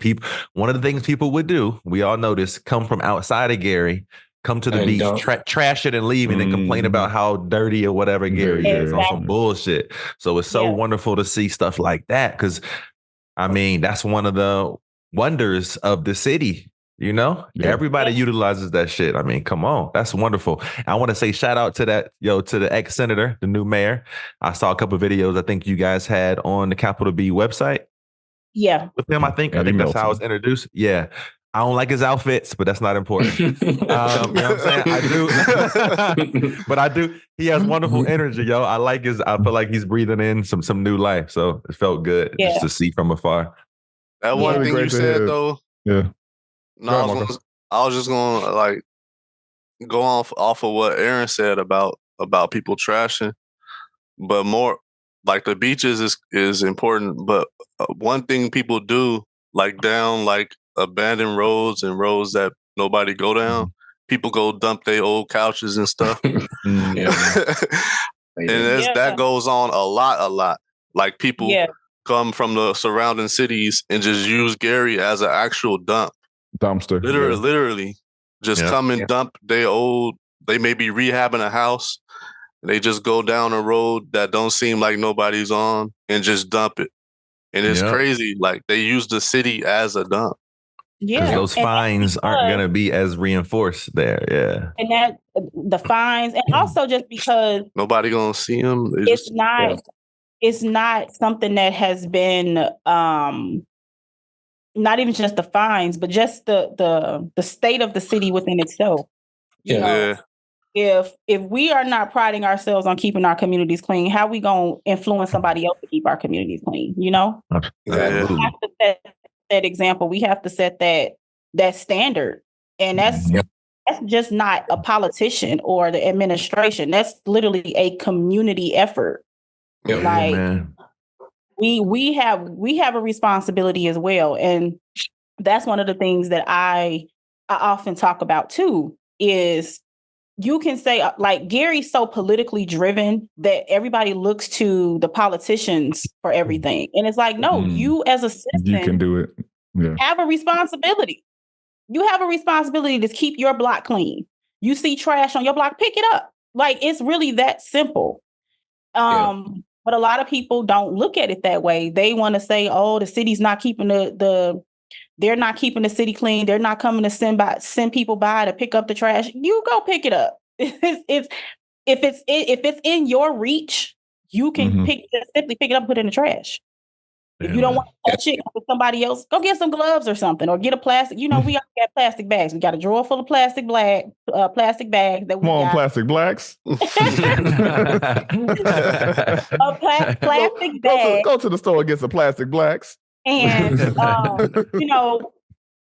one of the things people would do, we all know this, come from outside of Gary, come to the beach, trash it and leave, and then complain about how dirty or whatever Gary is on some bullshit. So it's so wonderful to see stuff like that because, I mean, that's one of the wonders of the city. Everybody utilizes that shit. I mean, come on, that's wonderful. I want to say shout out to to the ex-senator, the new mayor. I saw a couple of videos I think you guys had on the Capital B website. Yeah, with him, I think that's how I was introduced. Yeah. I don't like his outfits, but that's not important. You know what I'm saying? I do. But I do. He has wonderful energy, yo. I feel like he's breathing in some new life. So it felt good just to see from afar. That one thing you said, though. Yeah. No, I was just going to like go off of what Aaron said about people trashing, but more like the beaches is important. But one thing people do, like down like abandoned roads and roads that nobody go down, people go dump their old couches and stuff. And that goes on a lot. Like people come from the surrounding cities and just use Gary as an actual dumpster. Literally just come and dump their old, they may be rehabbing a house. They just go down a road that don't seem like nobody's on and just dump it. And it's crazy. Like they use the city as a dump. Because those fines aren't going to be as reinforced there. Yeah. And that the fines, and also just because nobody going to see them. It's not something that has been, not even just the fines, but just the state of the city within itself. If we are not priding ourselves on keeping our communities clean, how are we going to influence somebody else to keep our communities clean? We have to set that example. We have to set that standard. And that's just not a politician or the administration. That's literally a community effort. We have a responsibility as well. And that's one of the things that I often talk about too, is you can say like Gary's so politically driven that everybody looks to the politicians for everything. And it's like, no, you as a citizen, you can do it. Have a responsibility. You have a responsibility to keep your block clean. You see trash on your block, pick it up. Like it's really that simple. But a lot of people don't look at it that way. They want to say, oh, the city's not keeping they're not keeping the city clean. They're not coming to send people by to pick up the trash. You go pick it up. If it's in your reach, you can simply pick it up and put it in the trash. If you don't want to touch it with somebody else, go get some gloves or something, or get a plastic. We all got plastic bags. We got a drawer full of plastic bags that we got. Plastic blacks. Plastic bag. Go to the store and get some plastic blacks. And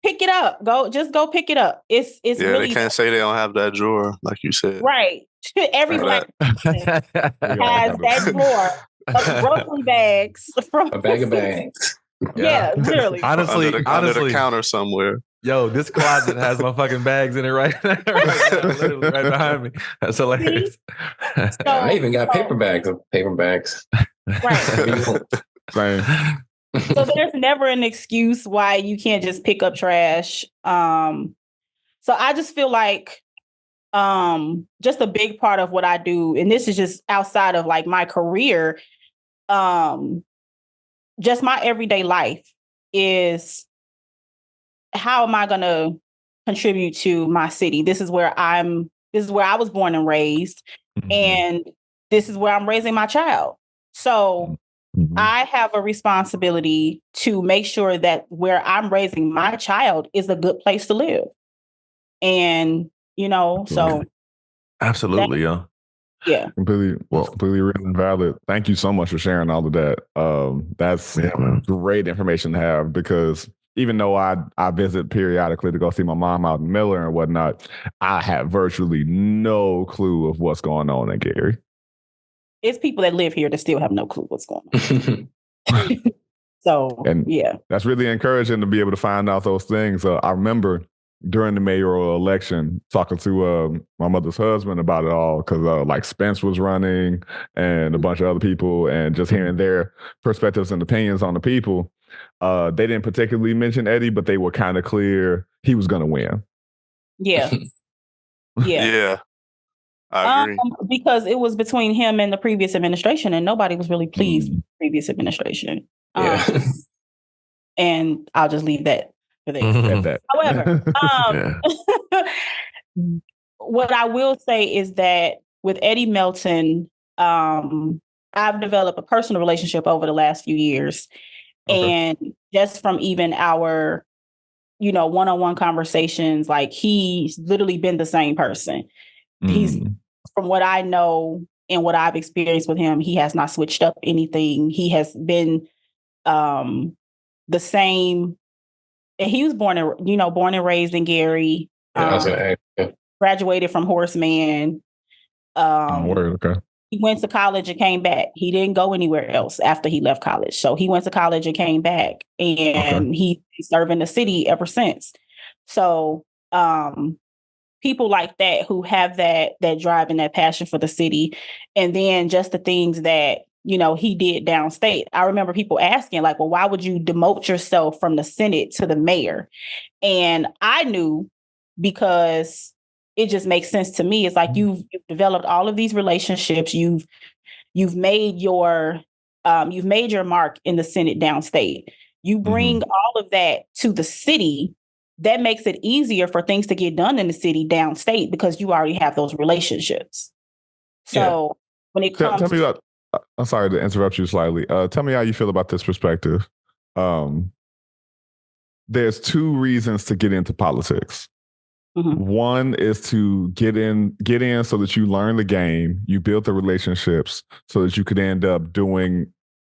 pick it up. Go pick it up. It's really, they can't say they don't have that drawer, like you said. Right. Every black person has that drawer of grocery bags from a bag of bags. Yeah, literally. Honestly, under the counter somewhere. Yo, this closet has my fucking bags in it right now, literally right behind me. That's hilarious. I even got paper bags. Right. Same. So there's never an excuse why you can't just pick up trash. So I just feel like just a big part of what I do, and this is just outside of like my career, just my everyday life is how am I going to contribute to my city? This is where I was born and raised, and this is where I'm raising my child. So I have a responsibility to make sure that where I'm raising my child is a good place to live. And, so. Absolutely, yeah. Yeah. Completely real and valid. Thank you so much for sharing all of that. That's great information to have, because even though I visit periodically to go see my mom out in Miller and whatnot, I have virtually no clue of what's going on in Gary. It's people that live here that still have no clue what's going on. So, that's really encouraging to be able to find out those things. I remember during the mayoral election talking to my mother's husband about it all, because like Spence was running and a bunch of other people, and just hearing their perspectives and opinions on the people. They didn't particularly mention Eddie, but they were kind of clear he was going to win. Yeah. Yeah, I agree. Because it was between him and the previous administration, and nobody was really pleased with the previous administration. Yeah. And I'll just leave that for there. That. However, what I will say is that with Eddie Melton, I've developed a personal relationship over the last few years. And just from even our, one-on-one conversations, like he's literally been the same person. He's, from what I know and what I've experienced with him, he has not switched up anything. He has been the same. And he was born and raised in Gary. Graduated from Horseman. Okay. He went to college and came back. He didn't go anywhere else after he left college. So he went to college and came back, and he's serving the city ever since. So people like that who have that drive and that passion for the city, and then just the things that he did downstate. I remember people asking, like, well, why would you demote yourself from the Senate to the mayor? And I knew, because it just makes sense to me. It's like you've developed all of these relationships. You've made your mark in the Senate downstate. You bring all of that to the city. That makes it easier for things to get done in the city downstate because you already have those relationships. So when it comes, tell me about. I'm sorry to interrupt you slightly. Tell me how you feel about this perspective. There's two reasons to get into politics. One is to get in so that you learn the game, you build the relationships so that you could end up doing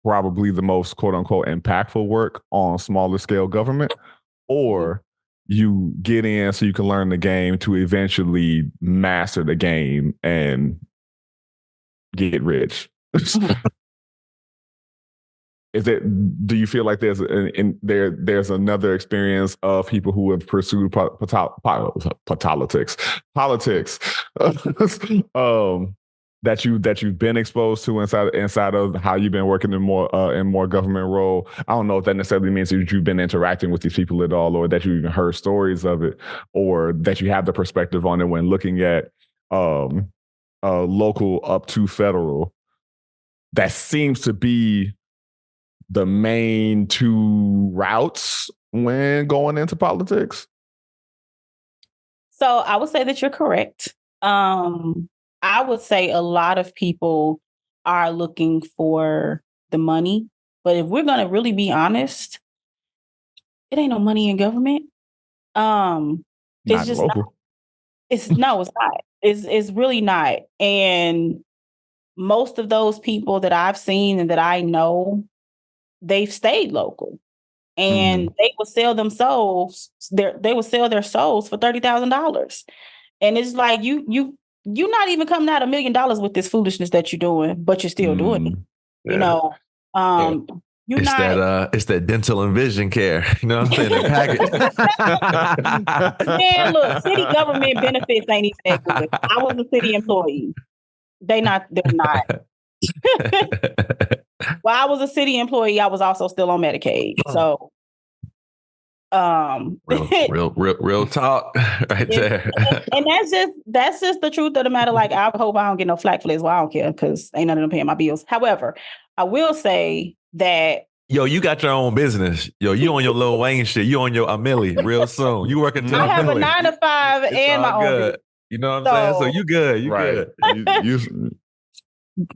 probably the most quote unquote impactful work on smaller scale government, or you get in so you can learn the game to eventually master the game and get rich. Do you feel like there's another experience of people who have pursued politics that you've been exposed to inside of how you've been working in more government role? I don't know if that necessarily means that you've been interacting with these people at all, or that you even heard stories of it, or that you have the perspective on it when looking at local up to federal. That seems to be the main two routes when going into politics. So I would say that you're correct. I would say a lot of people are looking for the money, but if we're going to really be honest, it ain't no money in government. It's just local. Not. It's not. It's really not. And most of those people that I've seen and that I know, they've stayed local, and they will sell themselves. They will sell their souls for $30,000, and it's like you're not even coming out $1 million with this foolishness that you're doing, but you're still doing it. Yeah. It's that dental and vision care. You know what I'm saying? The package. Man, look, city government benefits ain't even that good. I was a city employee. They're not. While I was a city employee, I was also still on Medicaid. So, real talk right there. And that's just the truth of the matter. Like, I hope I don't get no flack for this. Well, I don't care because ain't none of them paying my bills. However, I will say that. Yo, you got your own business. Yo, you on your Lil Wayne shit. You on your Amelie real soon. You working till I have a 9 to 5 and my own business. You know what I'm saying? So you good. You good.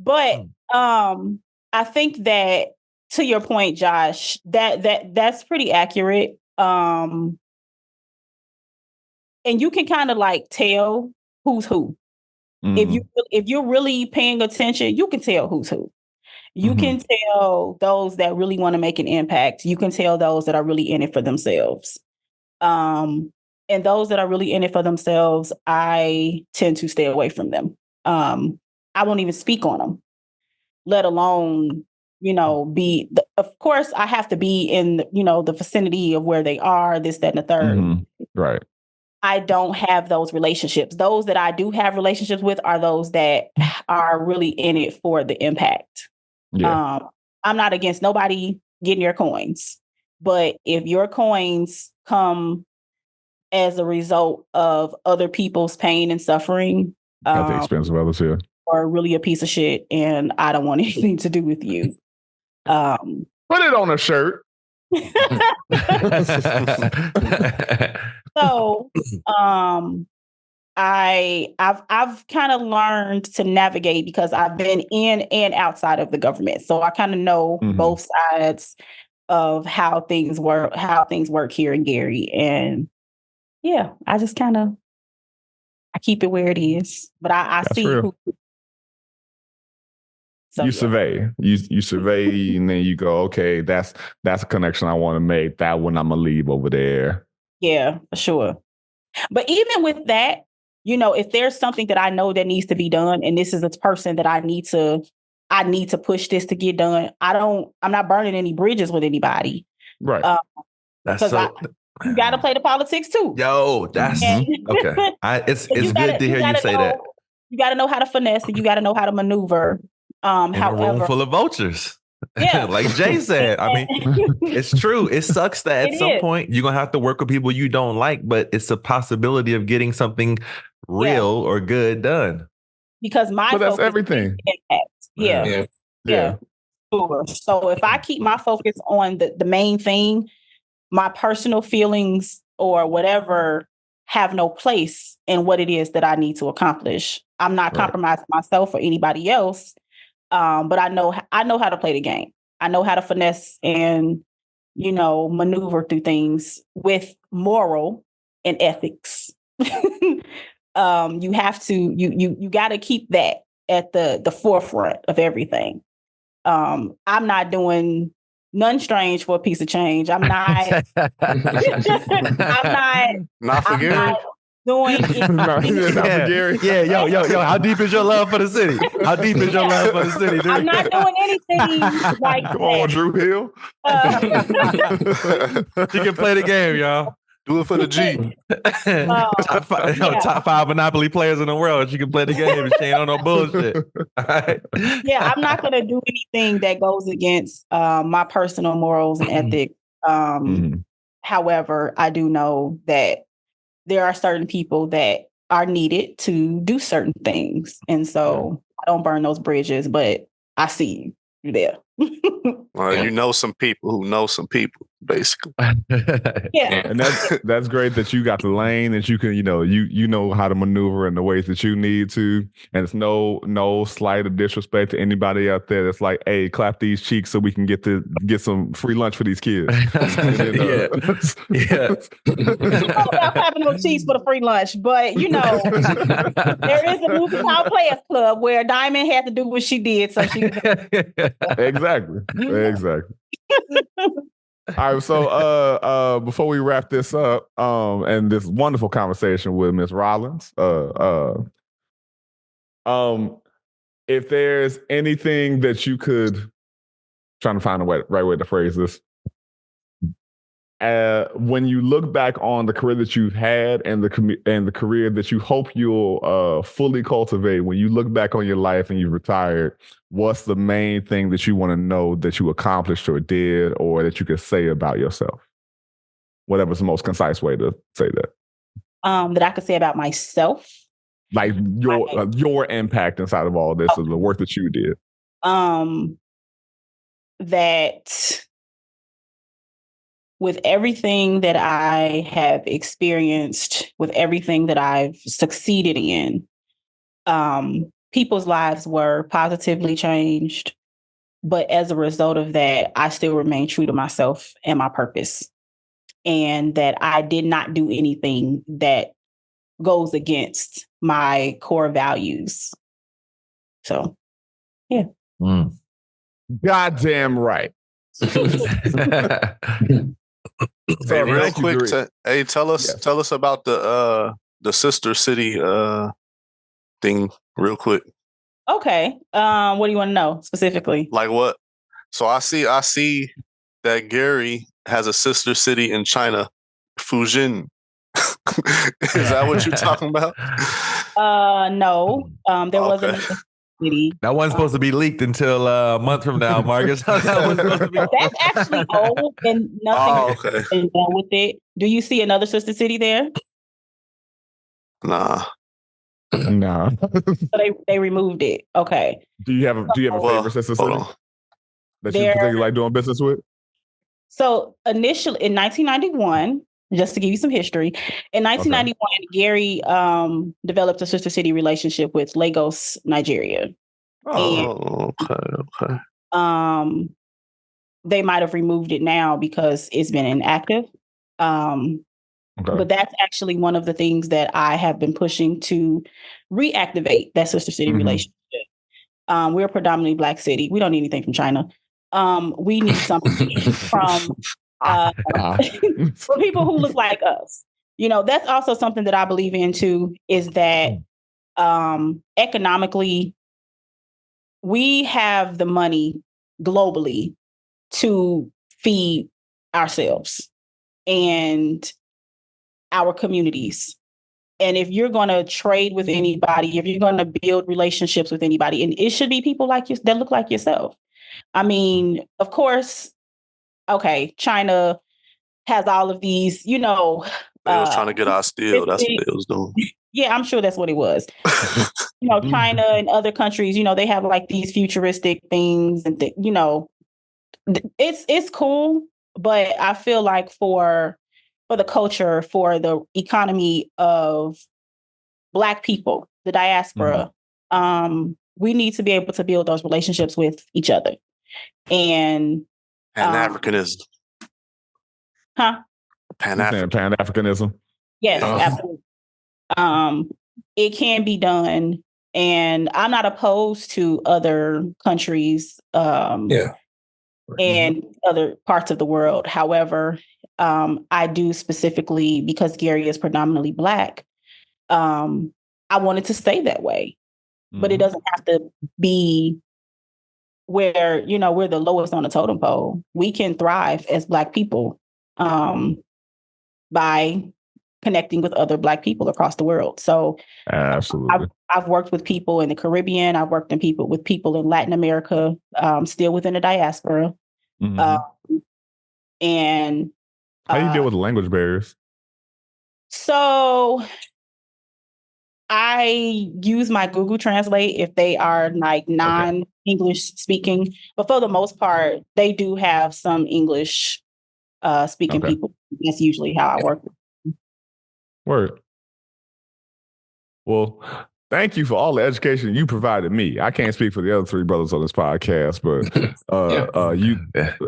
But I think that, to your point, Josh, that's pretty accurate. And you can kind of like tell who's who. If you're really paying attention, you can tell who's who. You can tell those that really want to make an impact. You can tell those that are really in it for themselves. And those that are really in it for themselves, I tend to stay away from them. I won't even speak on them, let alone, of course I have to be in, the vicinity of where they are, this, that, and the third. Right. I don't have those relationships. Those that I do have relationships with are those that are really in it for the impact. Yeah. I'm not against nobody getting your coins, but if your coins come as a result of other people's pain and suffering. At the expense of others, yeah. Are really a piece of shit, and I don't want anything to do with you. Put it on a shirt. So, I've kind of learned to navigate because I've been in and outside of the government, so I kind of know both sides of how things work here in Gary, and yeah, I just kind of I keep it where it is, but I see who. So, you survey, you survey, and then you go, okay, that's a connection I want to make. That one I'm gonna leave over there. Yeah, for sure. But even with that, if there's something that I know that needs to be done, and this is a person that I need to push this to get done, I'm not burning any bridges with anybody. Right. That's so. You got to play the politics too. Yo, that's okay. It's good to hear you say that. You got to know how to finesse, and you got to know how to maneuver. In a room full of vultures. Yeah. Like Jay said. I mean, it's true. It sucks that at some point you're going to have to work with people you don't like, but it's a possibility of getting something real or good done. Because that's everything. Yeah. Sure. So if I keep my focus on the main thing, my personal feelings or whatever have no place in what it is that I need to accomplish. I'm not compromising myself or anybody else. But I know how to play the game. I know how to finesse and, maneuver through things with moral and ethics. You have to, you got to keep that at the forefront of everything. I'm not doing none strange for a piece of change. I'm not. Not for Gary. Doing it. Yeah. Yo. How deep is your love for the city? How deep is your love for the city? I'm not doing anything like Come on, Drew Hill. She can play the game, y'all. Do it for the G. Top 5 Monopoly players in the world. She can play the game and she ain't on no bullshit. Right? Yeah, I'm not going to do anything that goes against my personal morals and ethics. However, I do know that there are certain people that are needed to do certain things. And so I don't burn those bridges, but I see you there. Well, you know some people who know some people, basically. Yeah. And that's great that you got the lane that you can, you know how to maneuver in the ways that you need to. And it's no slight of disrespect to anybody out there that's like, hey, clap these cheeks so we can get some free lunch for these kids. Yeah. It's all about clapping those cheeks for the free lunch, but there is a movie called Players Club where Diamond had to do what she did, so she Exactly. All right, so before we wrap this up, and this wonderful conversation with Ms. Rollins, if there's anything that you could, trying to find the right way to phrase this, when you look back on the career that you've had and the career that you hope you'll fully cultivate, when you look back on your life and you've retired, what's the main thing that you want to know that you accomplished or did, or that you could say about yourself? Whatever's the most concise way to say that. That I could say about myself. Like your impact inside of all this, of the work that you did. That with everything that I have experienced, with everything that I've succeeded in, people's lives were positively changed. But as a result of that, I still remain true to myself and my purpose. And that I did not do anything that goes against my core values. So, yeah. Goddamn right. Hey, real quick, tell us about the sister city thing real quick. Okay. What do you want to know specifically? Like what? So I see that Gary has a sister city in China, Fujian. Is that what you're talking about? No. There wasn't a city. That wasn't supposed to be leaked until a month from now, Marcus. That's actually old and nothing has been done with it. Do you see another sister city there? Nah. No. So they removed it. Okay. Do you have a favorite sister city that you particularly like doing business with? So initially in 1991, just to give you some history, in 1991, Gary developed a sister city relationship with Lagos, Nigeria. Oh, okay. They might have removed it now because it's been inactive. But that's actually one of the things that I have been pushing to reactivate that sister city relationship. We're a predominantly Black city. We don't need anything from China. We need something from for people who look like us. You know, that's also something that I believe in too, is that economically, we have the money globally to feed ourselves and our communities. And if you're going to trade with anybody, if you're going to build relationships with anybody, and it should be people like you that look like yourself. I mean, of course, okay, China has all of these, you know. They was trying to get our steel. That's what they was doing. Yeah, I'm sure that's what it was. You know, China and other countries, you know, they have like these futuristic things and, you know, it's cool. But I feel like for the culture, for the economy of Black people, the diaspora, we need to be able to build those relationships with each other. And Pan-Africanism. Pan-Africanism. Yes, absolutely. It can be done. And I'm not opposed to other countries and other parts of the world. However, I do specifically, because Gary is predominantly Black, I wanted to stay that way. But it doesn't have to be where, you know, we're the lowest on the totem pole. We can thrive as Black people by connecting with other Black people across the world. So absolutely. I've worked with people in the Caribbean. I've worked with people in Latin America, still within the diaspora. And how do you deal with language barriers? So I use my Google Translate if they are like non-English speaking, but for the most part, they do have some English speaking people. That's usually how I work. Word. Well, thank you for all the education you provided me. I can't speak for the other three brothers on this podcast, but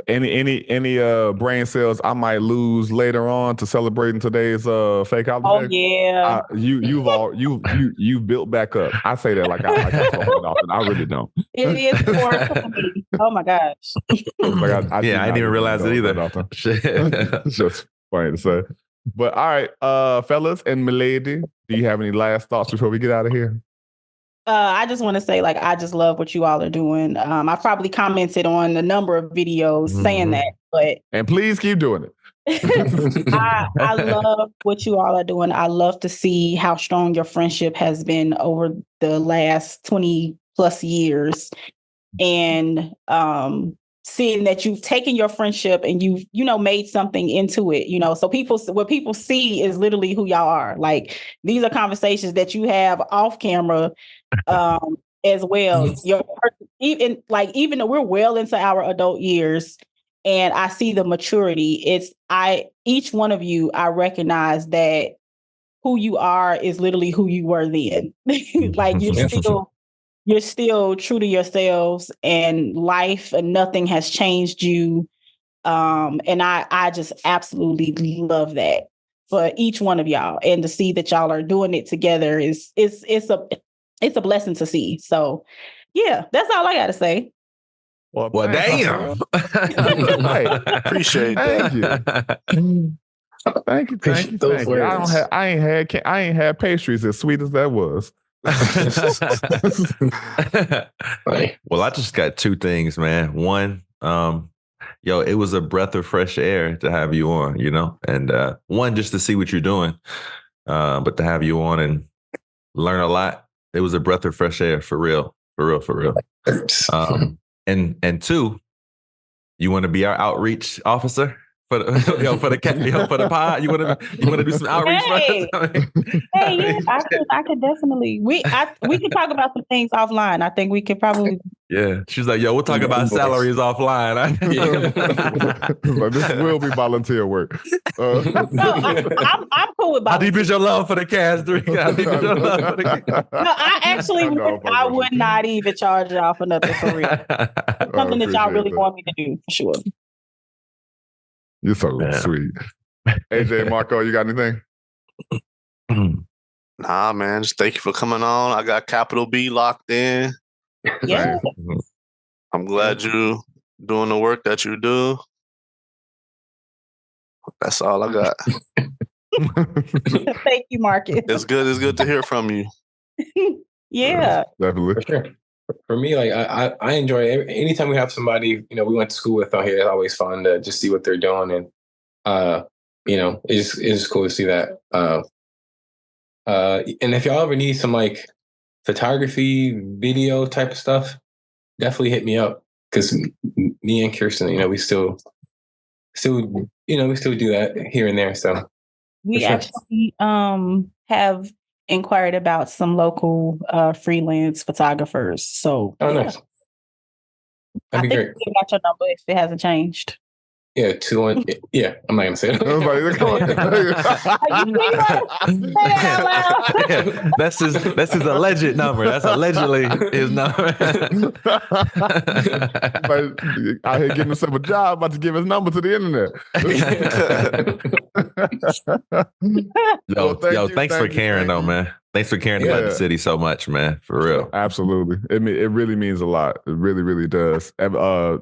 any brain cells I might lose later on to celebrating today's fake holiday. Oh yeah, you've built back up. I say that like I talk it often. I really don't. It is for me. Oh my gosh. I didn't even realize it either. Just funny to say. But all right, fellas and milady, do you have any last thoughts before we get out of here? I just want to say, like, I just love what you all are doing. I probably commented on a number of videos saying that, and please keep doing it. I love what you all are doing. I love to see how strong your friendship has been over the last 20 plus years. And seeing that you've taken your friendship and you've, you know, made something into it, you know, so what people see is literally who y'all are. Like, these are conversations that you have off camera as well. Even though we're well into our adult years and I see the maturity, each one of you, I recognize that who you are is literally who you were then. Like, you're still true to yourselves, and life and nothing has changed you. And I just absolutely love that for each one of y'all, and to see that y'all are doing it together it's a blessing to see. So yeah, that's all I got to say. Well, damn. Appreciate that. Thank you. I ain't had pastries as sweet as that was. Well, I just got two things, man. One, it was a breath of fresh air to have you on, you know, and one, just to see what you're doing, but to have you on and learn a lot. It was a breath of fresh air, for real. And two, you want to be our outreach officer? for the pod. You want to do some outreach for us? Yeah, I could definitely. We could talk about some things offline. I think we could probably. Yeah, she's like, yo, we'll talk about salaries offline. But this will be volunteer work. No, I'm cool with volunteer. How deep is your love for the cast? No, I would not even charge y'all for nothing for real. It's something that y'all really want me to do for sure. You're so sweet. AJ, Marco, you got anything? Nah, man. Just thank you for coming on. I got Capital B locked in. Yeah. I'm glad you doing the work that you do. That's all I got. Thank you, Marcus. It's good to hear from you. Yeah. Definitely. For sure. For me, like I enjoy anytime we have somebody, we went to school with out here. It's always fun to just see what they're doing, and it's cool to see that. And if y'all ever need some like photography, video type of stuff, definitely hit me up, because me and Kirsten, we still do that here and there. So we actually have inquired about some local freelance photographers. So nice. That'd be great. You got your number if it hasn't changed. Yeah, yeah, I'm not gonna say it. That's his alleged number. That's allegedly his number. Out here getting himself a job, about to give his number to the internet. Thanks for caring, though, man. Thanks for caring about the city so much, man. For real. Absolutely. It really means a lot. It really, really does.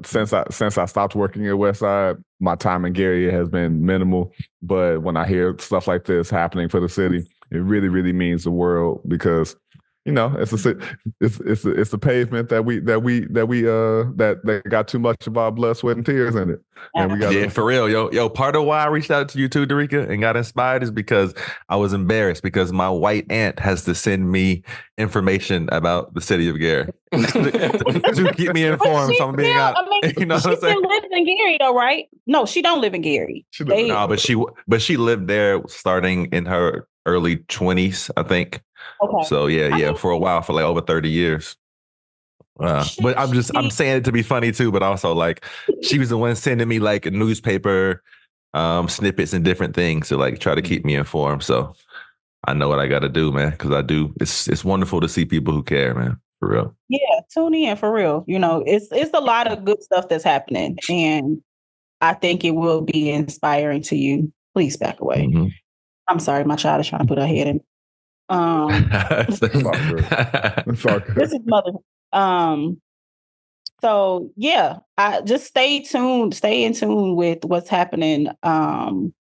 Since I stopped working at Westside, my time in Gary has been minimal. But when I hear stuff like this happening for the city, it really, really means the world, because it's a pavement that got too much of our blood, sweat, and tears in it. And we got for real, yo. Part of why I reached out to you too, Derreka, and got inspired is because I was embarrassed, because my white aunt has to send me information about the city of Gary to keep me informed. So I'm being out. She still lives in Gary, though, right? No, she don't live in Gary. But she lived there starting in her early 20s, I think. Okay. So for a while, for like over 30 years. But I'm saying it to be funny too, but also like she was the one sending me like a newspaper snippets and different things to like try to keep me informed. So I know what I got to do, man, because I do. It's wonderful to see people who care, man, for real. Yeah, tune in for real. It's a lot of good stuff that's happening, and I think it will be inspiring to you. Please back away. Mm-hmm. I'm sorry, my child is trying to put her head in. This is mother. So yeah, I just stay in tune with what's happening. I'm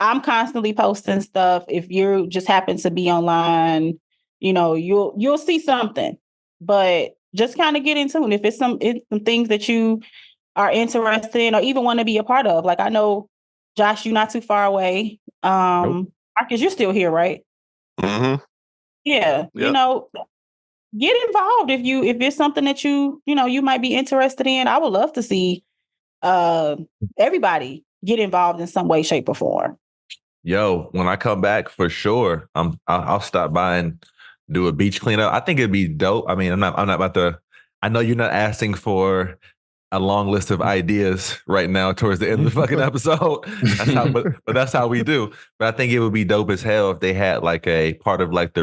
constantly posting stuff. If you just happen to be online, you'll see something, but just kind of get in tune. If it's some things that you are interested in or even want to be a part of. Like I know, Josh, you're not too far away. Nope. Marcus, you're still here, right? Mm-hmm. Yeah. Yep. Get involved if it's something that you might be interested in. I would love to see everybody get involved in some way, shape, or form. Yo, when I come back, for sure, I'll stop by and do a beach cleanup. I think it'd be dope. I mean, I'm not about to. I know you're not asking for a long list of ideas right now towards the end of the fucking episode. But that's how we do. But I think it would be dope as hell if they had like a part of like the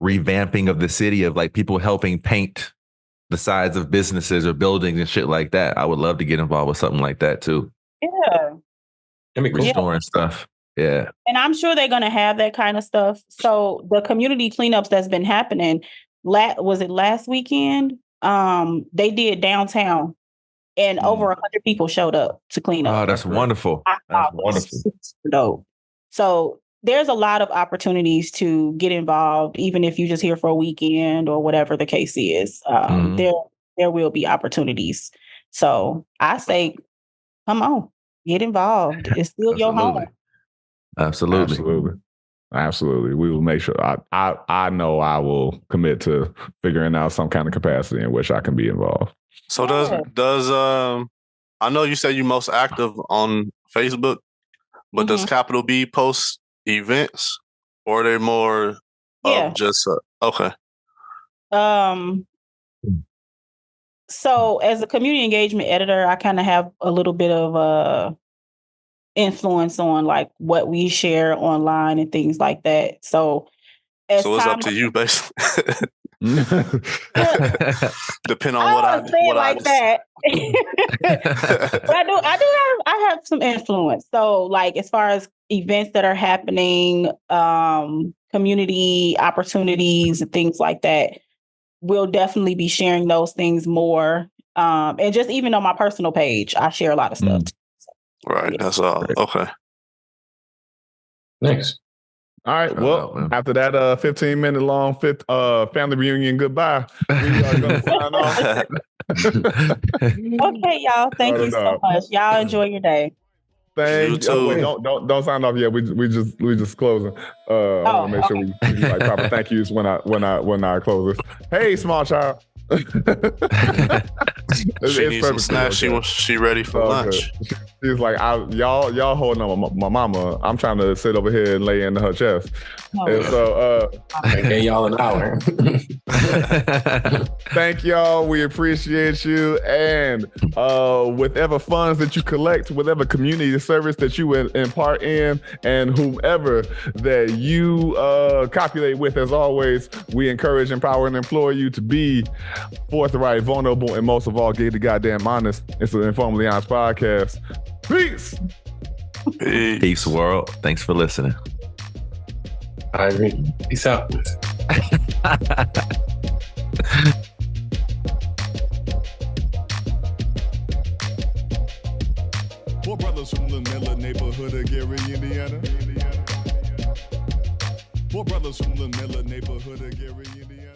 revamping of the city, of like people helping paint the sides of businesses or buildings and shit like that. I would love to get involved with something like that too. Yeah. Restoring stuff. Yeah. And I'm sure they're going to have that kind of stuff. So the community cleanups that's been happening, was it last weekend? They did downtown, and over 100 people showed up to clean up. Oh, that's wonderful. That's wonderful. Super dope. So there's a lot of opportunities to get involved, even if you're just here for a weekend or whatever the case is. There will be opportunities. So I say, come on, get involved. It's still your home. Absolutely. We will make sure. I know I will commit to figuring out some kind of capacity in which I can be involved. So does I know you said you're most active on Facebook, but does Capital B post events, or are they more of just okay? So as a community engagement editor, I kind of have a little bit of influence on like what we share online and things like that. So it's up to you, basically. Depending on what I like that. But I have some influence. So like as far as events that are happening, community opportunities and things like that, we'll definitely be sharing those things more. And just even on my personal page, I share a lot of stuff. Right. Yeah. That's all. Okay. Thanks. All right. Well, after that 15-minute long family reunion goodbye, we are going to sign off. Okay, y'all. Thank you so much. Y'all enjoy your day. Thank you. Wait, don't sign off yet. We just closing. I want to make sure we do like proper thank yous when I close this. Hey, small child. She needs some snacks. She ready for lunch. She's like, y'all holding on my mama. I'm trying to sit over here and lay into her chest. And so I gave y'all an hour. Thank y'all. We appreciate you. And whatever funds that you collect, whatever community service that you impart in, and whomever that you copulate with, as always, we encourage, empower, and implore you to be forthright, vulnerable, and most of all, get the goddamn honest. It's an Informally Honest podcast. Peace. Peace, world. Thanks for listening. I agree. Peace out. Four brothers from the Miller neighborhood of Gary, Indiana. Four brothers from the Miller neighborhood of Gary, Indiana.